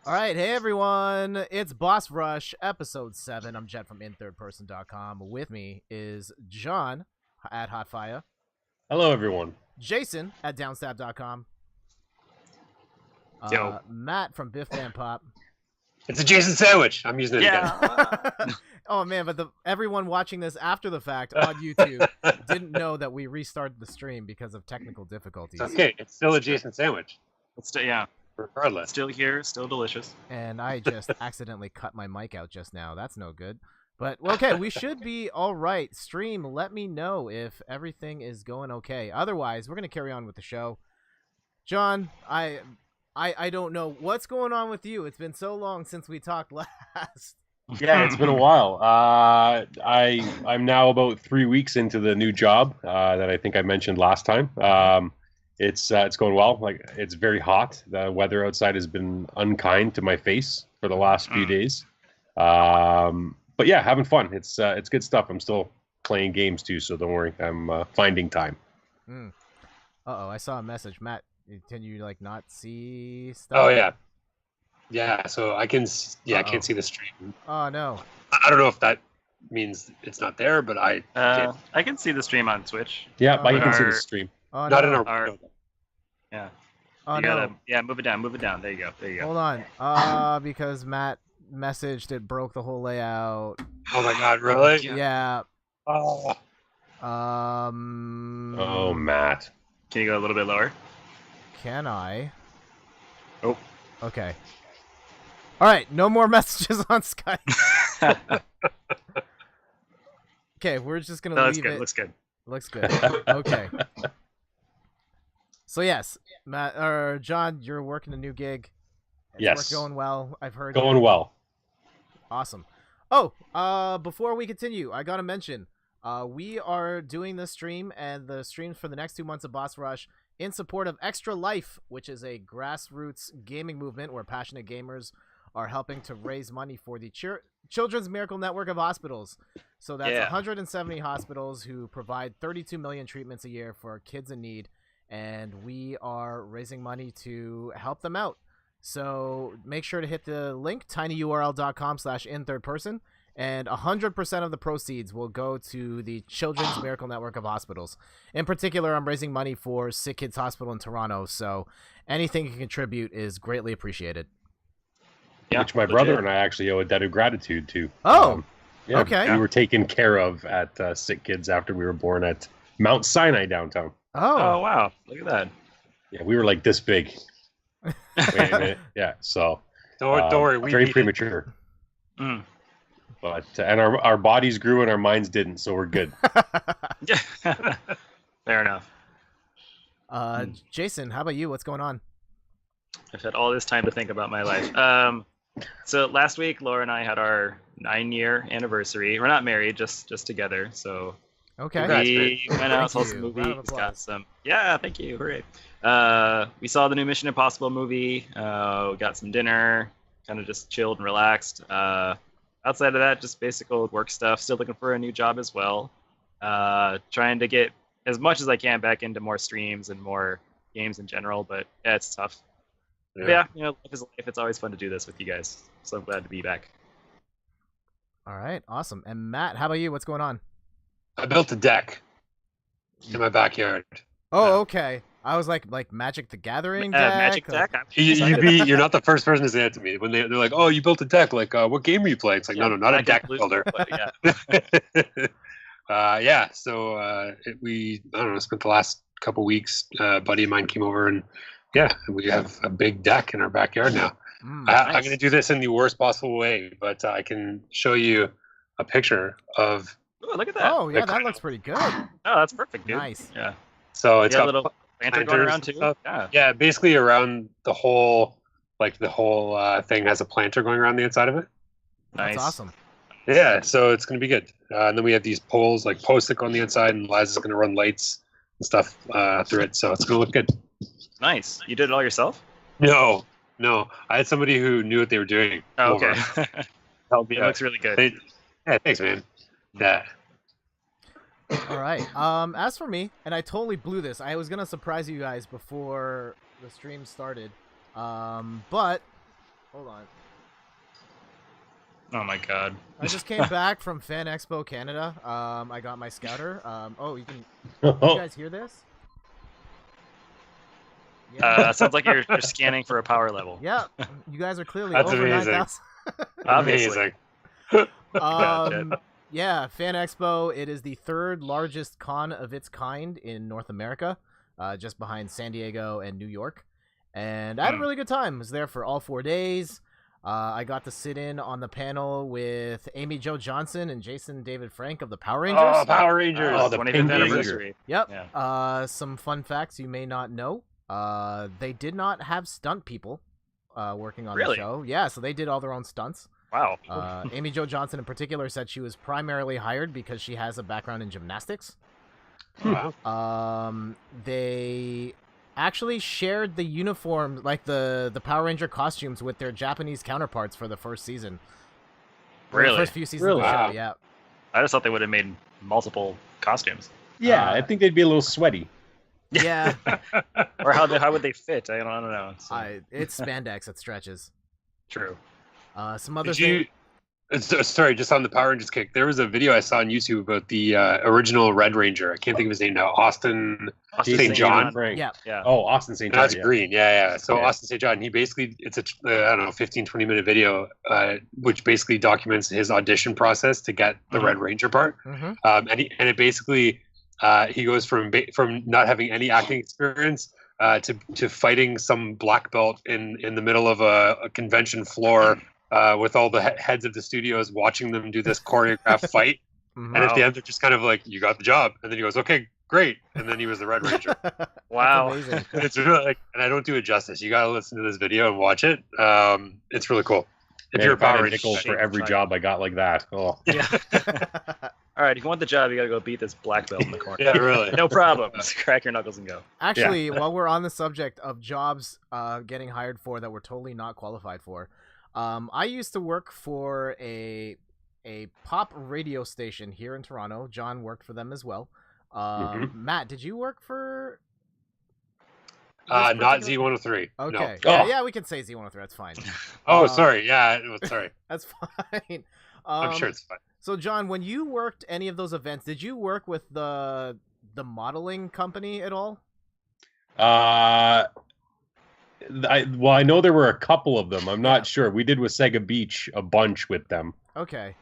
All right, hey everyone, it's Boss Rush, episode 7. I'm Jet from inthirdperson.com. With me is John at Hotfire, Hello, everyone. Jason at downstab.com, Yo. Matt from Biff Band Pop. It's a Jason sandwich. I'm using it again. Oh man, but everyone watching this after the fact on YouTube didn't know that we restarted the stream because of technical difficulties. It's okay. It's still a Jason sandwich, Yeah, regardless. still here, still delicious. And I just accidentally cut my mic out just now. That's no good. But okay, we should be all right. Stream, let me know if everything is going okay. Otherwise, we're gonna carry on with the show. John, I don't know what's going on with you. It's been so long since we talked last. Yeah, it's been a while. I'm now about 3 weeks into the new job that I think I mentioned last time. It's going well. Like, it's very hot. The weather outside has been unkind to my face for the last few days. But yeah, having fun. It's good stuff. I'm still playing games too, so don't worry. I'm finding time. Uh-oh, I saw a message. Matt, can you not see stuff? Oh yeah, yeah. So I can. Yeah, I Uh-oh. can't see the stream. Oh no. I don't know if that means it's not there, but I can't. I can see the stream on Twitch. Yeah, but you can see Our- the stream. Oh Not no. in our. Our- window. Yeah. Oh you no. gotta, yeah, move it down, move it down. There you go. There you go. Hold on. Because Matt messaged it broke the whole layout. Oh my God! Really? Yeah. Oh. Oh, Matt. Can you go a little bit lower? Can I? Oh. Okay. All right. No more messages on Skype. Okay, we're just gonna No, looks leave good. it. Looks good. Looks good. Okay. So yes, Matt or John, you're working a new gig. It's Yes. going well. I've heard. Going well. Awesome. Oh, before we continue, I gotta mention, we are doing this stream and the streams for the next 2 months of Boss Rush in support of Extra Life, which is a grassroots gaming movement where passionate gamers are helping to raise money for the Children's Miracle Network of Hospitals. So that's 170 hospitals who provide 32 million treatments a year for kids in need, and we are raising money to help them out. So make sure to hit the link, tinyurl.com/inthirdperson, and 100% of the proceeds will go to the Children's Miracle Network of Hospitals. In particular, I'm raising money for Sick Kids Hospital in Toronto, so anything you can contribute is greatly appreciated. Yeah, Which my brother and I actually owe a debt of gratitude to. Oh, Yeah, okay. We were taken care of at Sick Kids after we were born at Mount Sinai downtown. Oh wow, look at that. Yeah, we were like this big. Wait a minute. Yeah, so Don't worry. We very beat it. premature. Mm. But and our bodies grew and our minds didn't, so we're good. Fair enough. Jason, how about you? What's going on? I've had all this time to think about my life. So last week, Laura and I had our 9-year anniversary. We're not married, just together. So Okay. Congrats. we went out, saw Thank some you. Round movies, of applause. got some. Yeah, thank you. Hooray! We saw the new Mission Impossible movie. We got some dinner. Kind of just chilled and relaxed. Outside of that, just basic old work stuff. Still looking for a new job as well. Trying to get as much as I can back into more streams and more games in general. But yeah, it's tough. But yeah, life is life. It's always fun to do this with you guys. So glad to be back. All right, awesome. And Matt, how about you? What's going on? I built a deck in my backyard. Oh, okay. I was like Magic the Gathering deck. Magic deck. I'm You're not the first person to say that to me. When they're like, "Oh, you built a deck. Like, what game are you playing?" It's like, no, not a Magic deck Blue- builder. but yeah. Yeah. So I don't know, spent the last couple weeks. A buddy of mine came over, and yeah, we have a big deck in our backyard now. I'm nice. going to do this in the worst possible way, but I can show you a picture of. Ooh, look at that. Oh, yeah, The that looks pretty good. Oh, that's perfect, dude. Nice. Yeah. So it's Got a got little lantern going planters around and too. stuff. Yeah. Yeah, basically around the whole thing has a planter going around the inside of it. Nice. That's awesome. Yeah, so it's going to be good. And then we have these poles, like posts that go on the inside, and Liza's going to run lights and stuff through it. So it's going to look good. Nice. You did it all yourself? No. I had somebody who knew what they were doing. Oh, over. okay. Help me It out. looks really good. Yeah, thanks, man. Yeah. All right. As for me, and I totally blew this. I was gonna surprise you guys before the stream started. But Hold on. Oh my god. I just came back from Fan Expo Canada. I got my scouter. Oh, you Oh, guys hear this? Yeah. Sounds like you're scanning for a power level. Yeah. You guys are clearly That's over amazing. 9,000. Obviously. Amazing. Yeah, Fan Expo. It is the third largest con of its kind in North America, just behind San Diego and New York. And I had a really good time. I was there for all 4 days. I got to sit in on the panel with Amy Jo Johnson and Jason David Frank of the Power Rangers. Oh, Power Rangers. Oh, the 25th Pink Ranger. anniversary. Yep. Yeah. Some fun facts you may not know. They did not have stunt people working on the Really? show. Yeah, so they did all their own stunts. Wow. Amy Jo Johnson in particular said she was primarily hired because she has a background in gymnastics. Wow. They actually shared the uniform, like the Power Ranger costumes, with their Japanese counterparts for the first season. Or Really? The first few seasons Really? of the show, Wow. yeah. I just thought they would have made multiple costumes. yeah, I think they'd be a little sweaty. Yeah, Or how would they fit? I don't know. So, it's spandex that stretches. true. Some other Did you? thing. Sorry, just on the Power Rangers kick. There was a video I saw on YouTube about the original Red Ranger. I can't think of his name now. Austin Austin St. St. John. Frank. Yeah. Yeah. Oh, Austin St. John. That's yeah. green. Yeah. So Yeah. Austin St. John, he basically, it's a, I don't know, 15, 20-minute video, which basically documents his audition process to get the Red Ranger part. Mm-hmm. And it basically, he goes from not having any acting experience to fighting some black belt in the middle of a convention floor with all the heads of the studios watching them do this choreographed fight. Mm-hmm. And at the end, they're just kind of like, "You got the job," and then he goes, "Okay, great," and then he was the Red Ranger. Wow. That's amazing. And it's really like, and I don't do it justice. You got to listen to this video and watch it. It's really cool. If Man, you're a if I had Power a Ranger nickel fan. for every Right. job I got like that. Oh, Yeah. All right. If you want the job, you gotta go beat this black belt in the corner. Yeah, really. No problem. Just crack your knuckles and go. Actually, while we're on the subject of jobs getting hired for that we're totally not qualified for, I used to work for a pop radio station here in Toronto. John worked for them as well. Matt, did you work for? this Not particular- Z103. Okay. No. Yeah, we can say Z103. That's fine. Oh, Uh, sorry. Yeah, sorry. That's fine. I'm sure it's fine. So, John, when you worked any of those events, did you work with the modeling company at all? I know there were a couple of them. I'm not sure. We did with Sega Beach a bunch with them. Okay.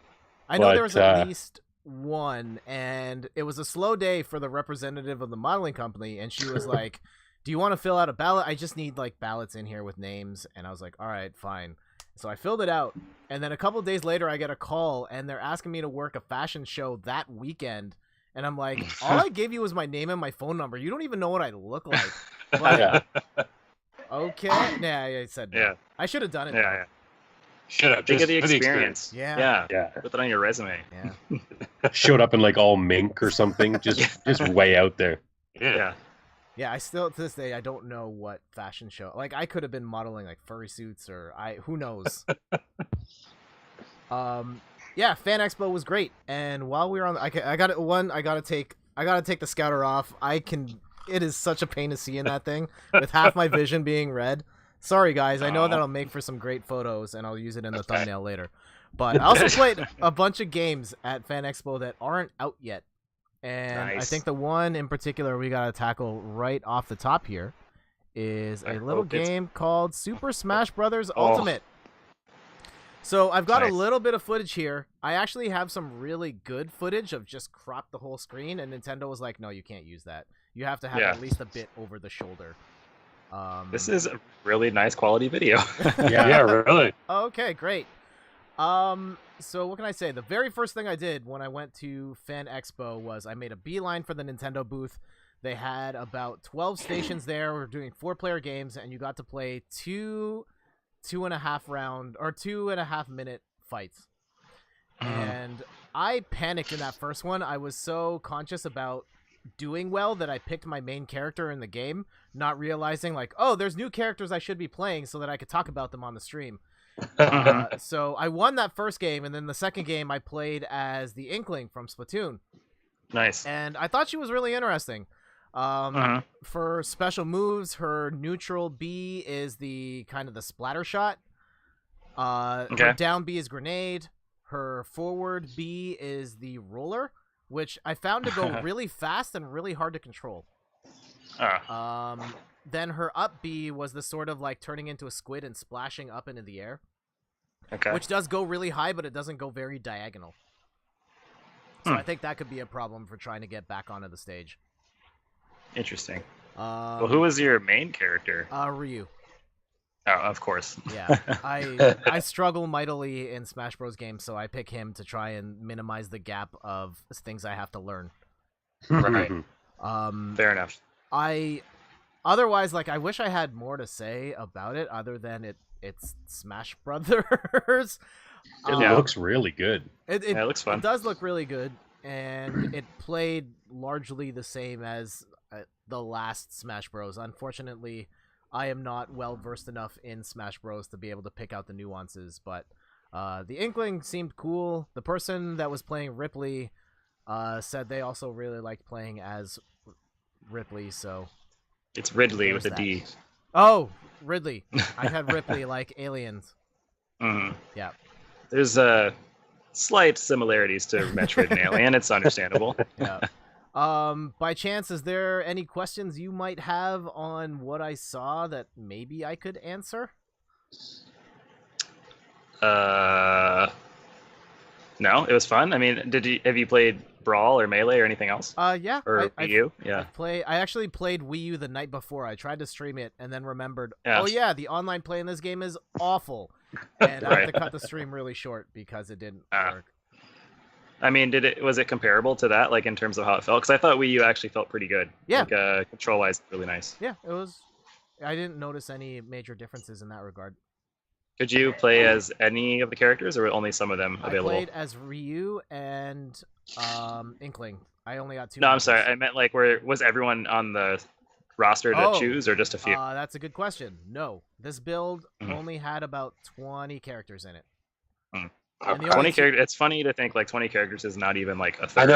I know there was But, at least one, and it was a slow day for the representative of the modeling company, and she was like, "Do you want to fill out a ballot? I just need like ballots in here with names." And I was like, "All right, fine." So I filled it out, and then a couple of days later, I get a call, and they're asking me to work a fashion show that weekend. And I'm like, all I gave you was my name and my phone number. You don't even know what I look like. But, Yeah. okay. Nah, I said no. Yeah. I should have done it. Yeah. though. Yeah. Should have. Think Just of the for experience. Yeah. Yeah. Yeah. Put that on your resume. Yeah. Showed up in like all mink or something. Just way out there. Yeah. Yeah. Yeah, I still to this day I don't know what fashion show. Like I could have been modeling like furry suits or who knows. Yeah, Fan Expo was great. And while we were on, I gotta take the scouter off. It is such a pain to see in that thing with half my vision being red. Sorry guys, I know Aw. that'll make for some great photos and I'll use it in the thumbnail later. But I also played a bunch of games at Fan Expo that aren't out yet. And I Nice. think the one in particular we gotta tackle right off the top here is I a little hope it's- game called Super Smash Brothers Oh. Ultimate. So I've got Nice. a little bit of footage here. I actually have some really good footage of just cropped the whole screen, and Nintendo was like, "No, you can't use that. You have to have Yeah. at least a bit over the shoulder." This is a really nice quality video. Yeah, really. Okay, great. So what can I say? The very first thing I did when I went to Fan Expo was I made a beeline for the Nintendo booth. They had about 12 stations there. We were doing 4-player games, and you got to play 2.5 minute fights. And I panicked in that first one. I was so conscious about doing well that I picked my main character in the game, not realizing like, oh, there's new characters I should be playing so that I could talk about them on the stream. So I won that first game, and then the second game I played as the Inkling from Splatoon, Nice. and I thought she was really interesting. For special moves, her neutral B is the kind of the splatter shot. Her Okay. down B is grenade. Her forward B is the roller, which I found to go really fast and really hard to control. Then her up B was the sort of like turning into a squid and splashing up into the air, Okay. which does go really high, but it doesn't go very diagonal. So Hmm. I think that could be a problem for trying to get back onto the stage. Interesting. Well, Well, who was your main character? Ryu. Oh, of course. Yeah, I struggle mightily in Smash Bros. Games, so I pick him to try and minimize the gap of things I have to learn. Right. Fair enough. Otherwise, like, I wish I had more to say about it other than it's Smash Brothers. It Yeah. looks really good. It Yeah, it looks fun. It does look really good, and it played largely the same as the last Smash Bros. Unfortunately, I am not well versed enough in Smash Bros. To be able to pick out the nuances, but the Inkling seemed cool. The person that was playing Ripley said they also really liked playing as Ripley, so... It's Ridley There's with a that. D. Oh, Ridley. I had Ripley like Aliens. Mhm. Yeah. There's slight similarities to Metroid and Alien. It's understandable. Yeah. By chance, is there any questions you might have on what I saw that maybe I could answer? No, it was fun. I mean, have you played Brawl or Melee or anything else? Yeah. Or Wii U? Yeah. I actually played Wii U the night before. I tried to stream it and then remembered, Yeah. oh yeah, the online play in this game is awful. And I had to Right. cut the stream really short because it didn't work. I mean, was it comparable to that, like in terms of how it felt? Because I thought Wii U actually felt pretty good. Yeah. Like control-wise, really nice. Yeah, it was. I didn't notice any major differences in that regard. Could you play as any of the characters, or were only some of them available? I played as Ryu and Inkling. I only got two. No, I'm matches. sorry. I meant like, was everyone on the roster to Oh, choose, or just a few? That's a good question. No, this build Mhm. only had about 20 characters in it. Hmm. And the 20 only two- characters. It's funny to think like 20 characters is not even like a I third.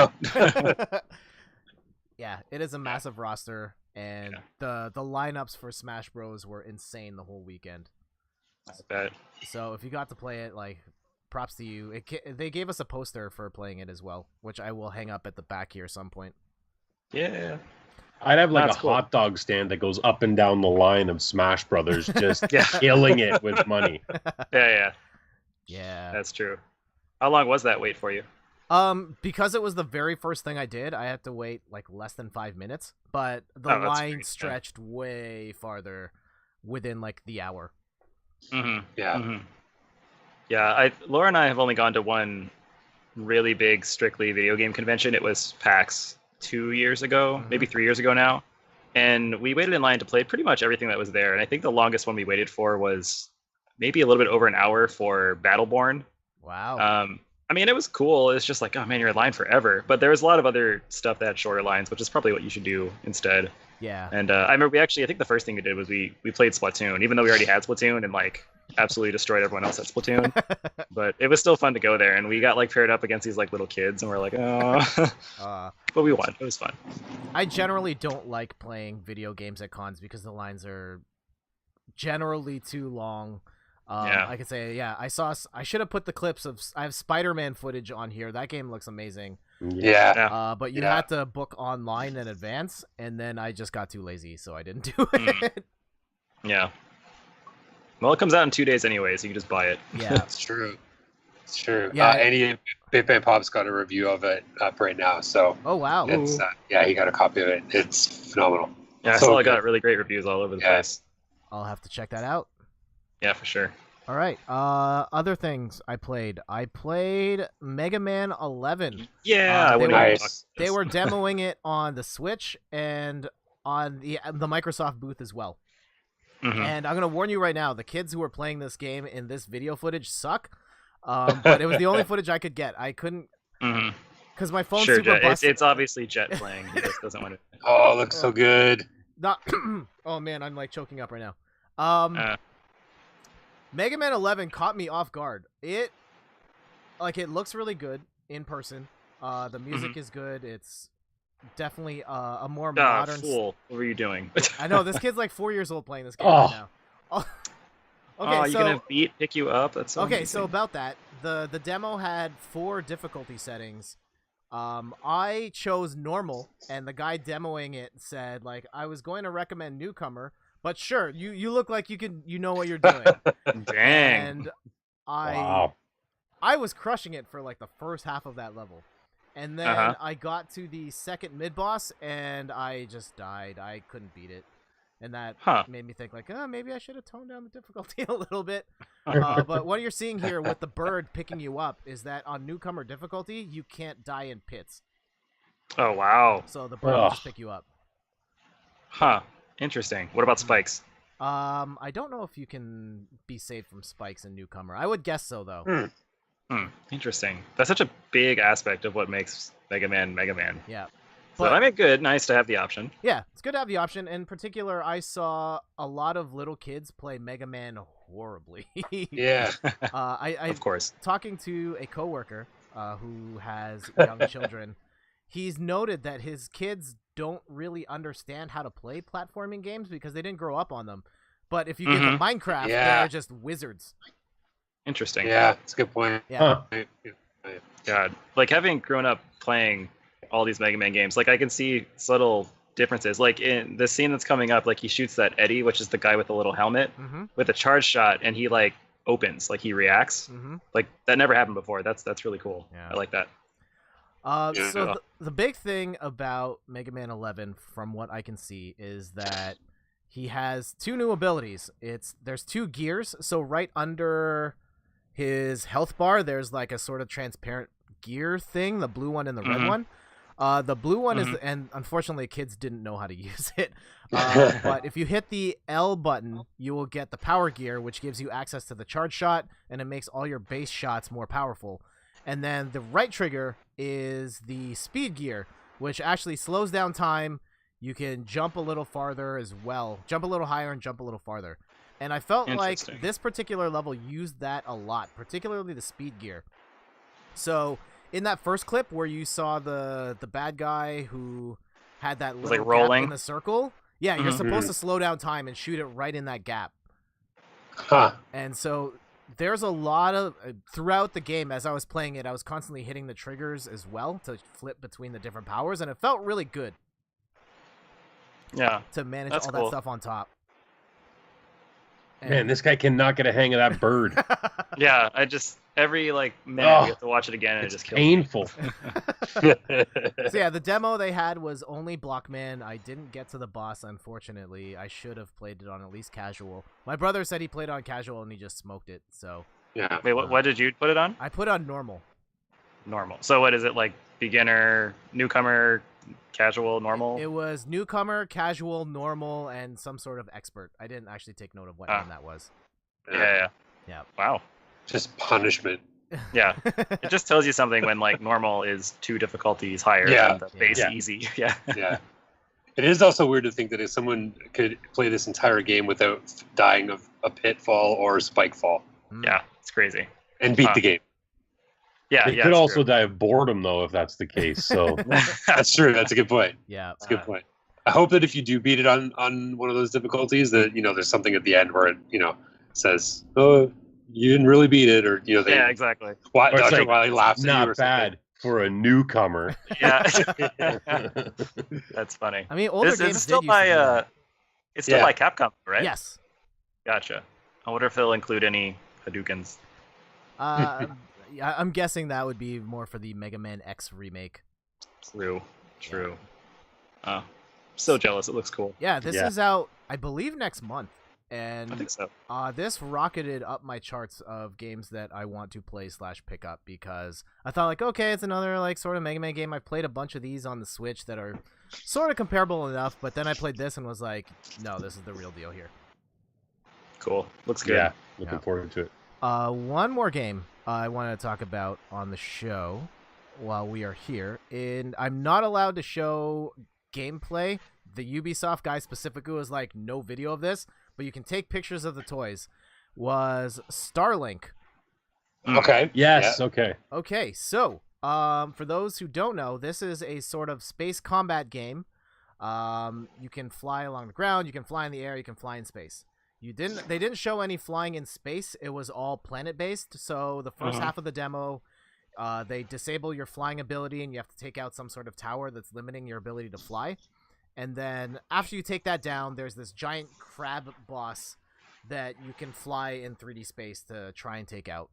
know. Yeah, it is a massive roster, and Yeah. the lineups for Smash Bros were insane the whole weekend. I bet. So if you got to play it, like, props to you. They gave us a poster for playing it as well, which I will hang up at the back here some point. Yeah. I'd have like That's a cool. hot dog stand that goes up and down the line of Smash Brothers, just Yeah. killing it with money. Yeah. Yeah. That's true. How long was that wait for you? Because it was the very first thing I did, I had to wait like less than 5 minutes, but the Oh, that's line great, yeah. stretched way farther within like the hour. Mm-hmm. Yeah. Mm-hmm. Yeah, Laura and I have only gone to one really big strictly video game convention. It was PAX 2 years ago, Mhm. maybe 3 years ago now. And we waited in line to play pretty much everything that was there. And I think the longest one we waited for was maybe a little bit over an hour for Battleborn. Wow. I mean, it was cool. It's just like, oh man, you're in line forever. But there was a lot of other stuff that had shorter lines, which is probably what you should do instead. Yeah. And I remember I think the first thing we did was we played Splatoon, even though we already had Splatoon and like absolutely destroyed everyone else at Splatoon. But it was still fun to go there, and we got like paired up against these like little kids, and we're like, oh, but we won. It was fun. I generally don't like playing video games at cons because the lines are generally too long. Yeah. I could say, yeah, I should have put the clips of, I have Spider-Man footage on here. That game looks amazing. Yeah. But you Yeah. had to book online in advance, and then I just got too lazy, so I didn't do Mm. it. Yeah. Well, it comes out in 2 days anyway, so you can just buy it. Yeah. It's true. It's true. Yeah. Any Bit Pop's got a review of it up right now, so Oh, wow. it's he got a copy of it. It's phenomenal. Yeah, I So saw it got good. really great reviews all over the Yeah. place. I'll have to check that out. Yeah, for sure. All right. Other things I played. I played Mega Man 11. Yeah, I they wouldn't were- even talk about They this. were demoing it on the Switch and on the Microsoft booth as well. Mhm. And I'm gonna warn you right now: the kids who were playing this game in this video footage suck. But it was the only footage I could get. I couldn't Mhm. because my phone's Sure, super Jet. busted. It's obviously Jet playing. He just doesn't want to. Oh, it looks so good. Not. Oh man, I'm like choking up right now. Uh, Mega Man 11 caught me off guard. It looks really good in person. The music is good. It's definitely a more modern. fool. What were you doing? I know this kid's like 4 years old playing this game Oh. right now. Okay, oh, you so can have Beat pick you up. That's so okay, so amazing. about that, the demo had 4 difficulty settings. I chose normal, and the guy demoing it said like I was going to recommend newcomer, but sure, you look like you know what you're doing. Dang. And Wow. I was crushing it for like the first half of that level. And then Uh-huh. I got to the second mid boss and I just died. I couldn't beat it. And that Huh. made me think like, maybe I should have toned down the difficulty a little bit. But what you're seeing here with the bird picking you up is that on newcomer difficulty, you can't die in pits. Oh wow. So the bird will just Ugh. pick you up. Huh. Interesting. What about spikes? I don't know if you can be saved from spikes in newcomer. I would guess so though. Interesting. That's such a big aspect of what makes Mega Man Mega Man. Yeah. So But- I mean, good. Nice to have the option. Yeah, it's good to have the option. In particular, I saw a lot of little kids play Mega Man horribly. Yeah. I Of course. talking to a coworker who has young children. He's noted that his kids don't really understand how to play platforming games because they didn't grow up on them. But if you give them Minecraft, Yeah. they're just wizards. Interesting. Yeah, that's a good point. Yeah. Huh. God, like having grown up playing all these Mega Man games, like I can see subtle differences. Like in the scene that's coming up, like he shoots that Eddie, which is the guy with the little helmet, Mm-hmm. with a charge shot, and he like opens, like he reacts. Mm-hmm. Like that never happened before. That's really cool. Yeah. I like that. Yeah. So the big thing about Mega Man 11, from what I can see, is that he has 2 new abilities. There's 2 gears. So right under his health bar, there's like a sort of transparent gear thing, the blue one and the red Mhm. one. The blue one is, Mhm. and unfortunately kids didn't know how to use it. But if you hit the L button, you will get the power gear, which gives you access to the charge shot, and it makes all your base shots more powerful. And then the right trigger is the speed gear, which actually slows down time. You can jump a little farther as well. Jump a little higher and jump a little farther. And I felt like Interesting. this particular level used that a lot, particularly the speed gear. So in that first clip where you saw the bad guy who had that was, little like, gap rolling? in the circle, yeah, you're Mhm. supposed to slow down time and shoot it right in that gap. Huh. And so there's a lot of throughout the game as I was playing it, I was constantly hitting the triggers as well to flip between the different powers, and it felt really good Yeah. to manage That's all cool. that stuff on top. Man, this guy cannot get a hang of that bird. Yeah. I just every like minute Oh, we have to watch it again, and it It's just kills me. painful. So yeah, the demo they had was only Blockman. I didn't get to the boss, unfortunately. I should have played it on at least casual. My brother said he played on casual and he just smoked it. So Yeah. Wait, what did you put it on? I put on normal. Normal. So what is it, like beginner, newcomer, casual, normal? It was newcomer, casual, normal, and some sort of expert. I didn't actually take note of what Ah. one that was. Yeah. Yeah. Wow. Just punishment. Yeah. It just tells you something when like normal is 2 difficulties higher Yeah. than the base Yeah. easy. Yeah. Yeah. It is also weird to think that if someone could play this entire game without dying of a pitfall or a spike fall Mm. Yeah. It's crazy. and beat Huh. the game. Yeah. It yeah, could it's also true. die of boredom, though, if that's the case. So That's true. That's a good point. Yeah. That's a good point. I hope that if you do beat it on one of those difficulties, that there's something at the end where it says, "Oh, you didn't really beat it," or they Yeah, exactly. Or it's Dr. like, Wily laughs at you not or something. bad for a newcomer. Yeah. That's funny. I mean, older Is games it still did used to by do that. it's still Yeah. by Capcom, right? Yes. Gotcha. I wonder if they'll include any Hadoukens. Yeah, I'm guessing that would be more for the Mega Man X remake. True. Oh, so jealous. It looks cool. Yeah, this Yeah. is out, I believe, next month. And I think so. this rocketed up my charts of games that I want to play / pick up because I thought like, okay, it's another like sort of Mega Man game. I've played a bunch of these on the Switch that are sort of comparable enough, but then I played this and was like, no, this is the real deal here. Cool. Looks good. Yeah, looking Yeah. forward to it. One more game I want to talk about on the show while we are here, and I'm not allowed to show gameplay. The Ubisoft guy specifically was like, no video of this, but you can take pictures of the toys. Was Starlink. Okay. Yes, okay. Okay, so for those who don't know, this is a sort of space combat game. You can fly along the ground, you can fly in the air, you can fly in space. They didn't show any flying in space. It was all planet based. So the first half of the demo, they disable your flying ability, and you have to take out some sort of tower that's limiting your ability to fly. And then after you take that down, there's this giant crab boss that you can fly in 3D space to try and take out.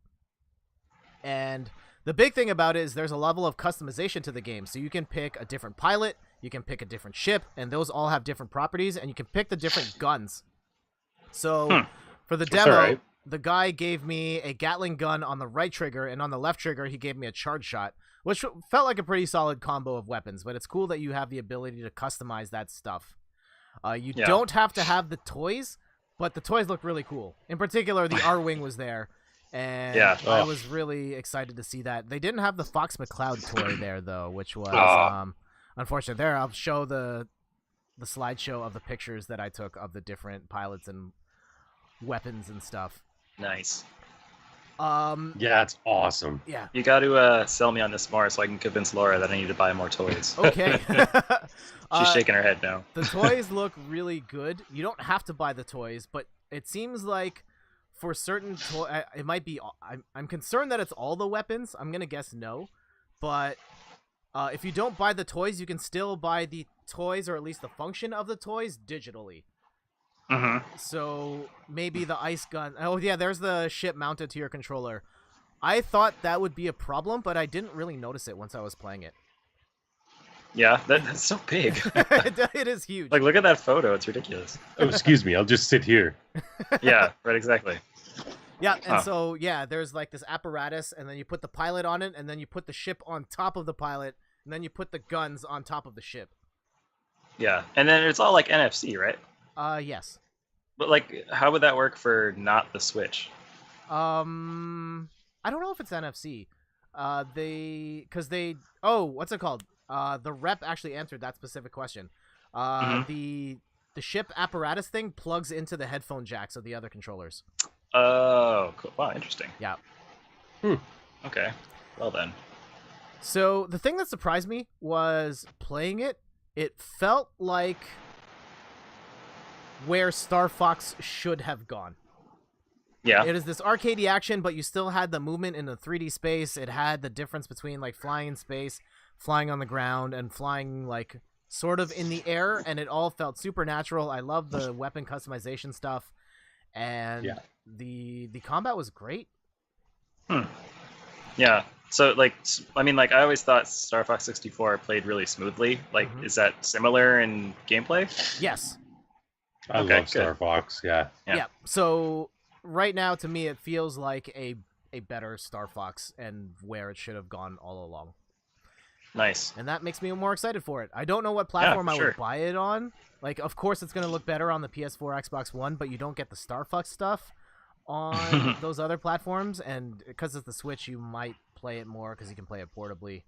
And the big thing about it is there's a level of customization to the game. So you can pick a different pilot, you can pick a different ship, and those all have different properties, and you can pick the different guns. So for the demo, the guy gave me a Gatling gun on the right trigger, and on the left trigger, he gave me a charge shot, which felt like a pretty solid combo of weapons. But it's cool that you have the ability to customize that stuff. You don't have to have the toys, but the toys look really cool. In particular, the R-Wing was there, and I was really excited to see that. They didn't have the Fox McCloud toy there, though, which was unfortunate. There, I'll show the slideshow of the pictures that I took of the different pilots and weapons and stuff. Nice. Yeah, it's awesome. Yeah. You got to sell me on this more so I can convince Laura that I need to buy more toys. Okay. She's shaking her head now. The toys look really good. You don't have to buy the toys, but it seems like for certain it might be. I'm concerned that it's all the weapons. I'm gonna guess no, but if you don't buy the toys, you can still buy the toys, or at least the function of the toys, digitally. So maybe the ice gun. Oh yeah, there's the ship mounted to your controller. I thought that would be a problem, but I didn't really notice it once I was playing it. Yeah, that's so big. It is huge. Like, look at that photo. It's ridiculous. Oh, excuse me. I'll just sit here. Yeah, right, exactly. Yeah, and so, yeah, there's like this apparatus, and then you put the pilot on it, and then you put the ship on top of the pilot, and then you put the guns on top of the ship. Yeah, and then it's all like NFC, right? Yes. But, like, how would that work for not the Switch? I don't know if it's NFC. What's it called? The rep actually answered that specific question. The ship apparatus thing plugs into the headphone jacks of the other controllers. Oh, cool. Wow, interesting. Yeah. Okay. Well then. So the thing that surprised me was playing it. It felt like where Star Fox should have gone. Yeah. It is this arcadey action, but you still had the movement in the 3D space. It had the difference between like flying in space, flying on the ground, and flying like sort of in the air, and it all felt supernatural. I love the weapon customization stuff, and the combat was great. Yeah. So, like, I mean, like, I always thought Star Fox 64 played really smoothly. Like, is that similar in gameplay? Yes. I love Star Fox. Yeah. So right now, to me, it feels like a better Star Fox and where it should have gone all along. Nice. And that makes me more excited for it. I don't know what platform I would buy it on. Like, of course, it's going to look better on the PS4, Xbox One, but you don't get the Star Fox stuff on those other platforms. And because it's the Switch, you might play it more because you can play it portably.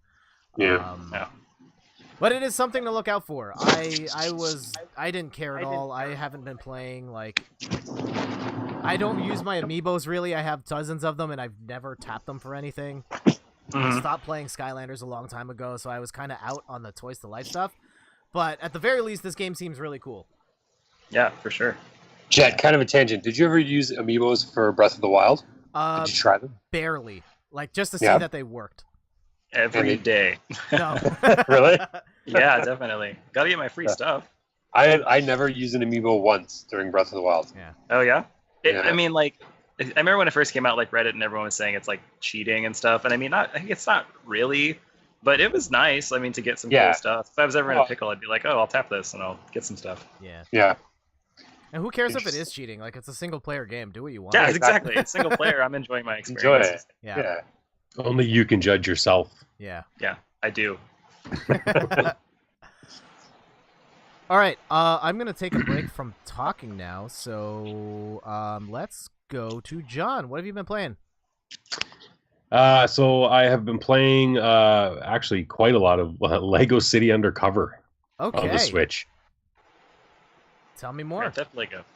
But it is something to look out for. I didn't care at all. I haven't been playing, like, I don't use my amiibos really. I have dozens of them and I've never tapped them for anything. I stopped playing Skylanders a long time ago, so I was kind of out on the Toys to Life stuff. But at the very least, this game seems really cool. Yeah, for sure. Jet, kind of a tangent. Did you ever use amiibos for Breath of the Wild? Did you try them? Barely. Like, just to see that they worked. Every day. No. Really? Yeah, definitely. Gotta get my free stuff. I never used an amiibo once during Breath of the Wild. Yeah. Oh, yeah? I mean, like, I remember when it first came out, like, Reddit and everyone was saying it's, like, cheating and stuff. And I mean, it's not really, but it was nice, I mean, to get some cool stuff. If I was ever in a pickle, I'd be like, oh, I'll tap this and I'll get some stuff. Yeah. And who cares if it is cheating? Like, it's a single-player game. Do what you want. Yeah, exactly. It's single player. I'm enjoying my experience. Enjoy it. Yeah. Only you can judge yourself. Yeah. Yeah, I do. All right. I'm going to take a break from talking now. So let's go to John. What have you been playing? So I have been playing actually quite a lot of Lego City Undercover on the Switch. Tell me more. Grand Theft Lego.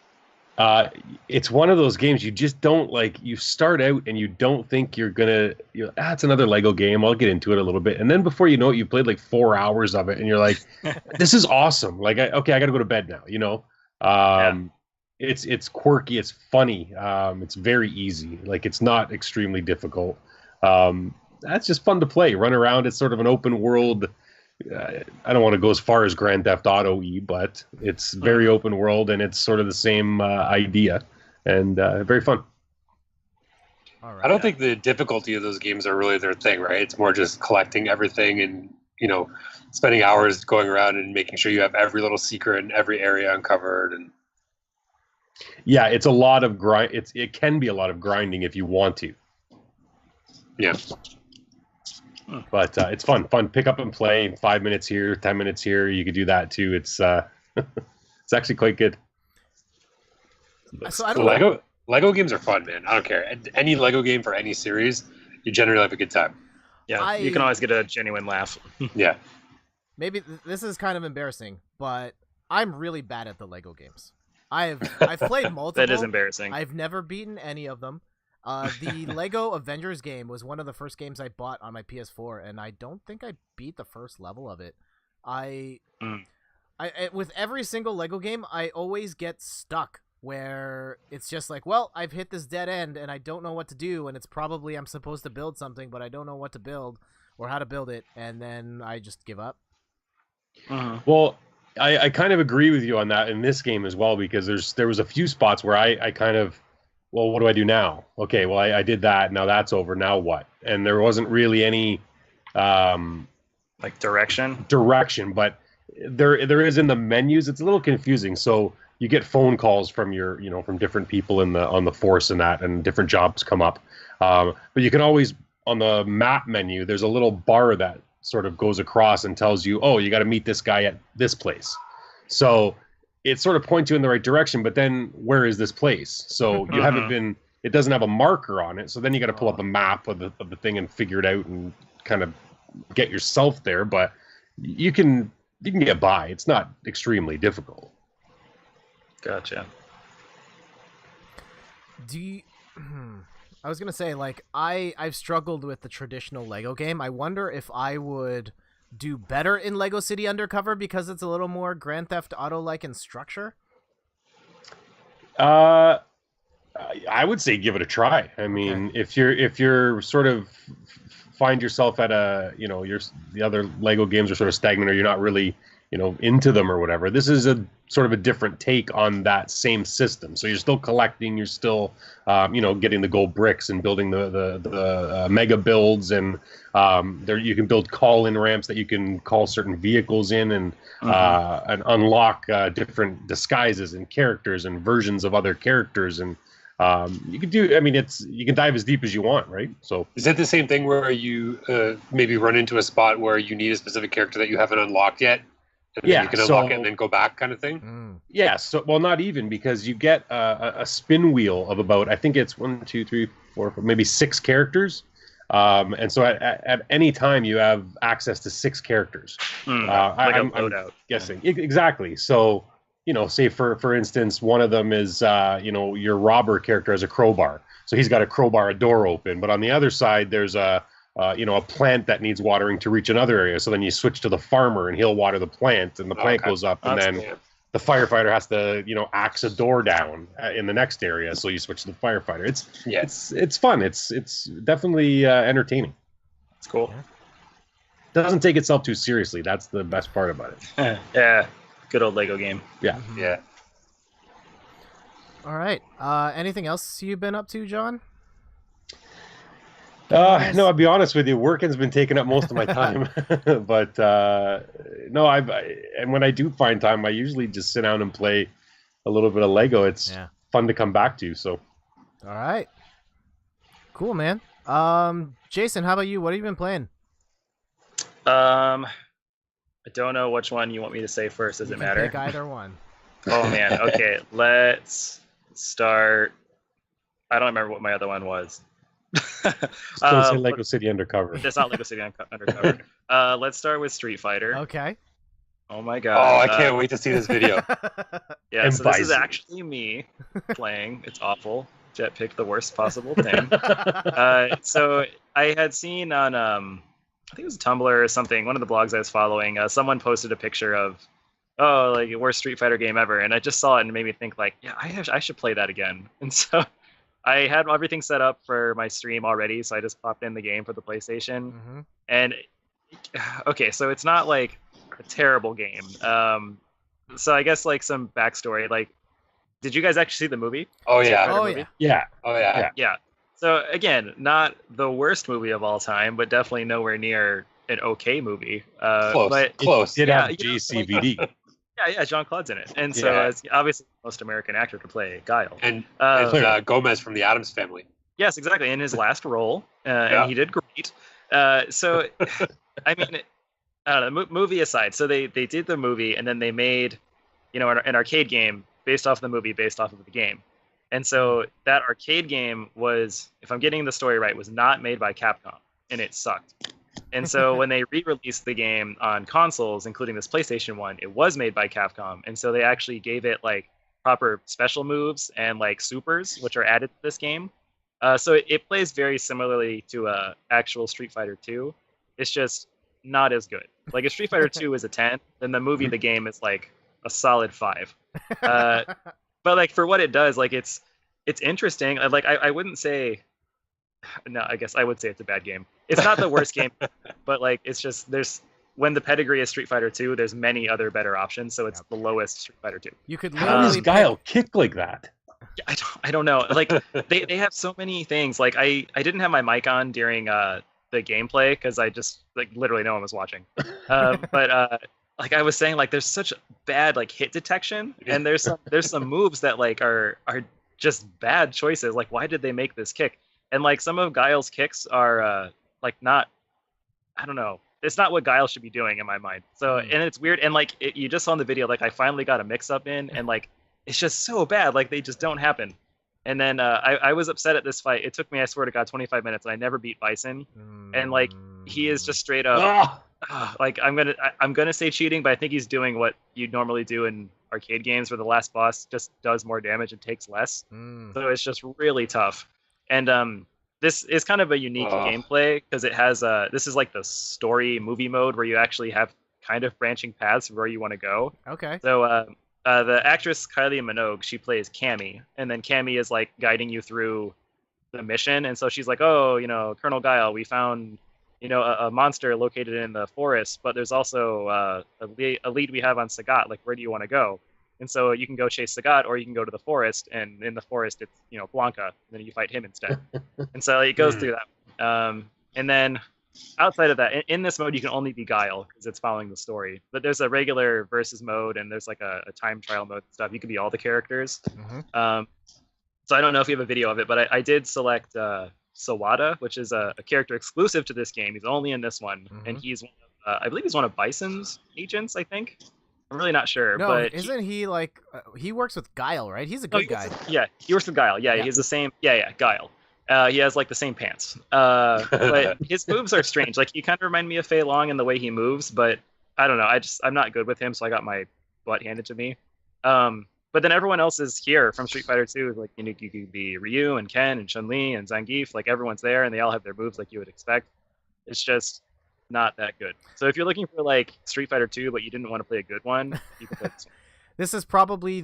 It's one of those games you just don't like. You start out and you don't think you're gonna. It's another Lego game. I'll get into it a little bit, and then before you know it, you played like 4 hours of it, and you're like, "This is awesome!" Like, I got to go to bed now. it's quirky, it's funny, it's very easy. Like it's not extremely difficult. That's just fun to play. Run around. It's sort of an open world. I don't want to go as far as Grand Theft Auto E, but it's very open world and it's sort of the same idea and very fun. All right. I don't think the difficulty of those games are really their thing, right? It's more just collecting everything and, spending hours going around and making sure you have every little secret in every area uncovered. And yeah, it's a lot of grind. It can be a lot of grinding if you want to. yeah. But it's fun. Pick up and play. 5 minutes here, 10 minutes here. You could do that too. It's it's actually quite good. So I don't know. Lego games are fun, man. I don't care. Any Lego game for any series, you generally have a good time. Yeah, you can always get a genuine laugh. Yeah. Maybe this is kind of embarrassing, but I'm really bad at the Lego games. I've played multiple. That is embarrassing. I've never beaten any of them. The Lego Avengers game was one of the first games I bought on my PS4, and I don't think I beat the first level of it. I with every single Lego game, I always get stuck where it's just like, well, I've hit this dead end and I don't know what to do, and it's probably I'm supposed to build something, but I don't know what to build or how to build it, and then I just give up. Well, I kind of agree with you on that in this game as well, because there was a few spots where I kind of, well, what do I do now? Okay, well, I did that. Now that's over. Now what? And there wasn't really any like direction, but there is in the menus. It's a little confusing. So you get phone calls from from different people on the force and different jobs come up. But you can always, on the map menu, there's a little bar that sort of goes across and tells you, oh, you got to meet this guy at this place. So it sort of points you in the right direction, but then where is this place? So you haven't been, it doesn't have a marker on it. So then you got to pull up a map of the thing and figure it out and kind of get yourself there. But you can get by. It's not extremely difficult. Gotcha. Do you... I was gonna say, like, I've struggled with the traditional Lego game. I wonder if I would do better in Lego City Undercover because it's a little more Grand Theft Auto-like in structure. I would say give it a try. I mean, if you're sort of find yourself at the other Lego games are sort of stagnant, or you're not really into them or whatever. This is a sort of a different take on that same system. So you're still collecting, you're still, getting the gold bricks and building the mega builds, and there you can build call-in ramps that you can call certain vehicles in, and unlock different disguises and characters and versions of other characters, and you can do. I mean, you can dive as deep as you want, right? So is that the same thing where you maybe run into a spot where you need a specific character that you haven't unlocked yet? And then you can unlock it and then go back, kind of thing. Yeah. So, well, not even, because you get a spin wheel of about, I think it's 1, 2, 3, 4, maybe 6 characters, and so at any time you have access to 6 characters. I'm guessing exactly. So say for instance, one of them is your robber character has a crowbar, so he's got a crowbar a door open, but on the other side there's a plant that needs watering to reach another area. So then you switch to the farmer and he'll water the plant, and the plant goes up, and then the firefighter has to, axe a door down in the next area. So you switch to the firefighter. It's fun. It's definitely entertaining. It's cool. Doesn't take itself too seriously. That's the best part about it. Yeah. Good old Lego game. Yeah. Yeah. All right. Anything else you've been up to, John? No, I'll be honest with you. Working's been taking up most of my time, but no, and when I do find time, I usually just sit down and play a little bit of Lego. It's fun to come back to. So, all right, cool, man. Jason, how about you? What have you been playing? I don't know which one you want me to say first. Does it matter? Pick either one. Oh man. Okay, let's start. I don't remember what my other one was. Still say Lego City Undercover. It's not Lego City Undercover. Let's start with Street Fighter. Okay. Oh my god. Oh, I can't wait to see this video. Yeah, And so this is Bison. actually me playing. It's awful. Jet picked the worst possible thing. So I had seen on I think it was Tumblr or something, one of the blogs I was following, someone posted a picture of oh, like worst Street Fighter game ever, and I just saw it and it made me think like, yeah, I should play that again. And so I had everything set up for my stream already, so I just popped in the game for the PlayStation. Mm-hmm. And okay, so it's not like a terrible game. So I guess like some backstory. Like, did you guys actually see the movie? Oh yeah. Oh movie? yeah. Yeah. Oh yeah. Yeah. So again, not the worst movie of all time, but definitely nowhere near an okay movie. Close. But Close. It Yeah, had you know, JCVD. yeah, Jean-Claude's in it, and so Yeah. it's obviously the most American actor to play Guile. And Uh, Gomez from the Adams Family. Yes, exactly. In his last role, Yeah. and he did great. So, I mean, I don't know. Movie aside, so they did the movie, and then they made, an arcade game based off the movie, based off of the game. And so that arcade game was, if I'm getting the story right, was not made by Capcom, and it sucked. And so when they re-released the game on consoles, including this PlayStation one, it was made by Capcom, and so they actually gave it like proper special moves and like supers, which are added to this game. So it plays very similarly to actual Street Fighter 2. It's just not as good. Like if Street Fighter 2 is a 10, then the movie, the game is like a solid 5. But like for what it does, like it's interesting. Like I wouldn't say, no, I guess I would say it's a bad game. It's not the worst game, but like it's just when the pedigree is Street Fighter 2, there's many other better options, so it's the lowest Street Fighter 2. You could How does literally Guile kick like that? Yeah, I don't know. Like they have so many things. Like I didn't have my mic on during the gameplay because I just like literally no one was watching. But like I was saying, like there's such bad like hit detection, and there's some moves that like are just bad choices. Like why did they make this kick? And like some of Guile's kicks are like not, I don't know. It's not what Guile should be doing in my mind. So and it's weird. And like you just saw in the video, like I finally got a mix up in, and like it's just so bad. Like they just don't happen. And then I was upset at this fight. It took me, I swear to God, 25 minutes, and I never beat Bison. And like he is just straight up, like I'm gonna say cheating, but I think he's doing what you'd normally do in arcade games, where the last boss just does more damage and takes less. So it's just really tough. And this is kind of a unique gameplay because it has this is like the story movie mode where you actually have kind of branching paths where you want to go. Okay. So the actress Kylie Minogue, she plays Cammy, and then Cammy is like guiding you through the mission. And so she's like, oh, Colonel Guile, we found, a monster located in the forest, but there's also a lead we have on Sagat. Like, where do you want to go? And so you can go chase Sagat, or you can go to the forest, and in the forest it's Blanca, and then you fight him instead. And so it goes through that. And then outside of that, in this mode you can only be Guile because it's following the story. But there's a regular versus mode, and there's like a time trial mode and stuff. You can be all the characters. So I don't know if you have a video of it, but I did select Sawada, which is a character exclusive to this game. He's only in this one, and he's one of, I believe he's one of Bison's agents. I think. I'm really not sure. No, but isn't he like he works with Guile, right? He's a good guy. He works with Guile. Yeah, he's the same. Yeah, Guile. He has like the same pants. But his moves are strange. Like he kind of remind me of Fei Long in the way he moves, but I don't know. I'm not good with him, so I got my butt handed to me. But then everyone else is here from Street Fighter 2. Like you could be Ryu and Ken and Chun-Li and Zangief. Like everyone's there, and they all have their moves like you would expect. It's just not that good. So if you're looking for like Street Fighter 2 but you didn't want to play a good one, you can play this one. This is probably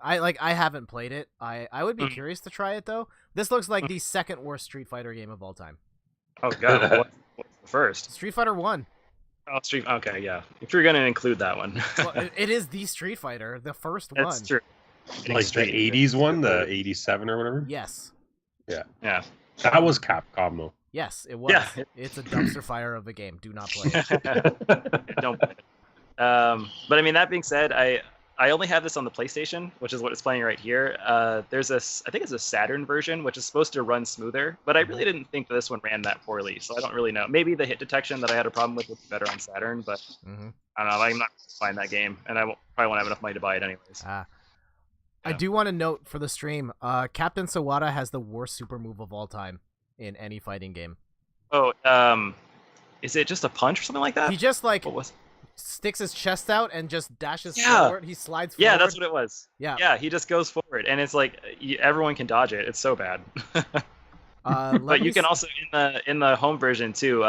I haven't played it. I would be curious to try it though. This looks like the second worst Street Fighter game of all time. Oh god, what's the first? Street Fighter 1. Oh, okay, yeah. If you're gonna include that one. Well, it is the Street Fighter, the first one. That's true. Like the 80s one, the 87 or whatever? Yes. Yeah. That was Capcom though. Yes, it was. Yeah. It's a dumpster fire of a game. Do not play it. Don't play it. But I mean, that being said, I only have this on the PlayStation, which is what it's playing right here. There's I think it's a Saturn version, which is supposed to run smoother, but I really didn't think this one ran that poorly, so I don't really know. Maybe the hit detection that I had a problem with would be better on Saturn, but I don't know. I'm not going to find that game, and I probably won't have enough money to buy it anyways. I do want to note for the stream, Captain Sawada has the worst super move of all time in any fighting game. Oh, is it just a punch or something like that? He just like What was? sticks his chest out and just dashes forward. He slides forward. Yeah, that's what it was. Yeah. Yeah, he just goes forward, and it's like everyone can dodge it. It's so bad. But you can also in the home version too.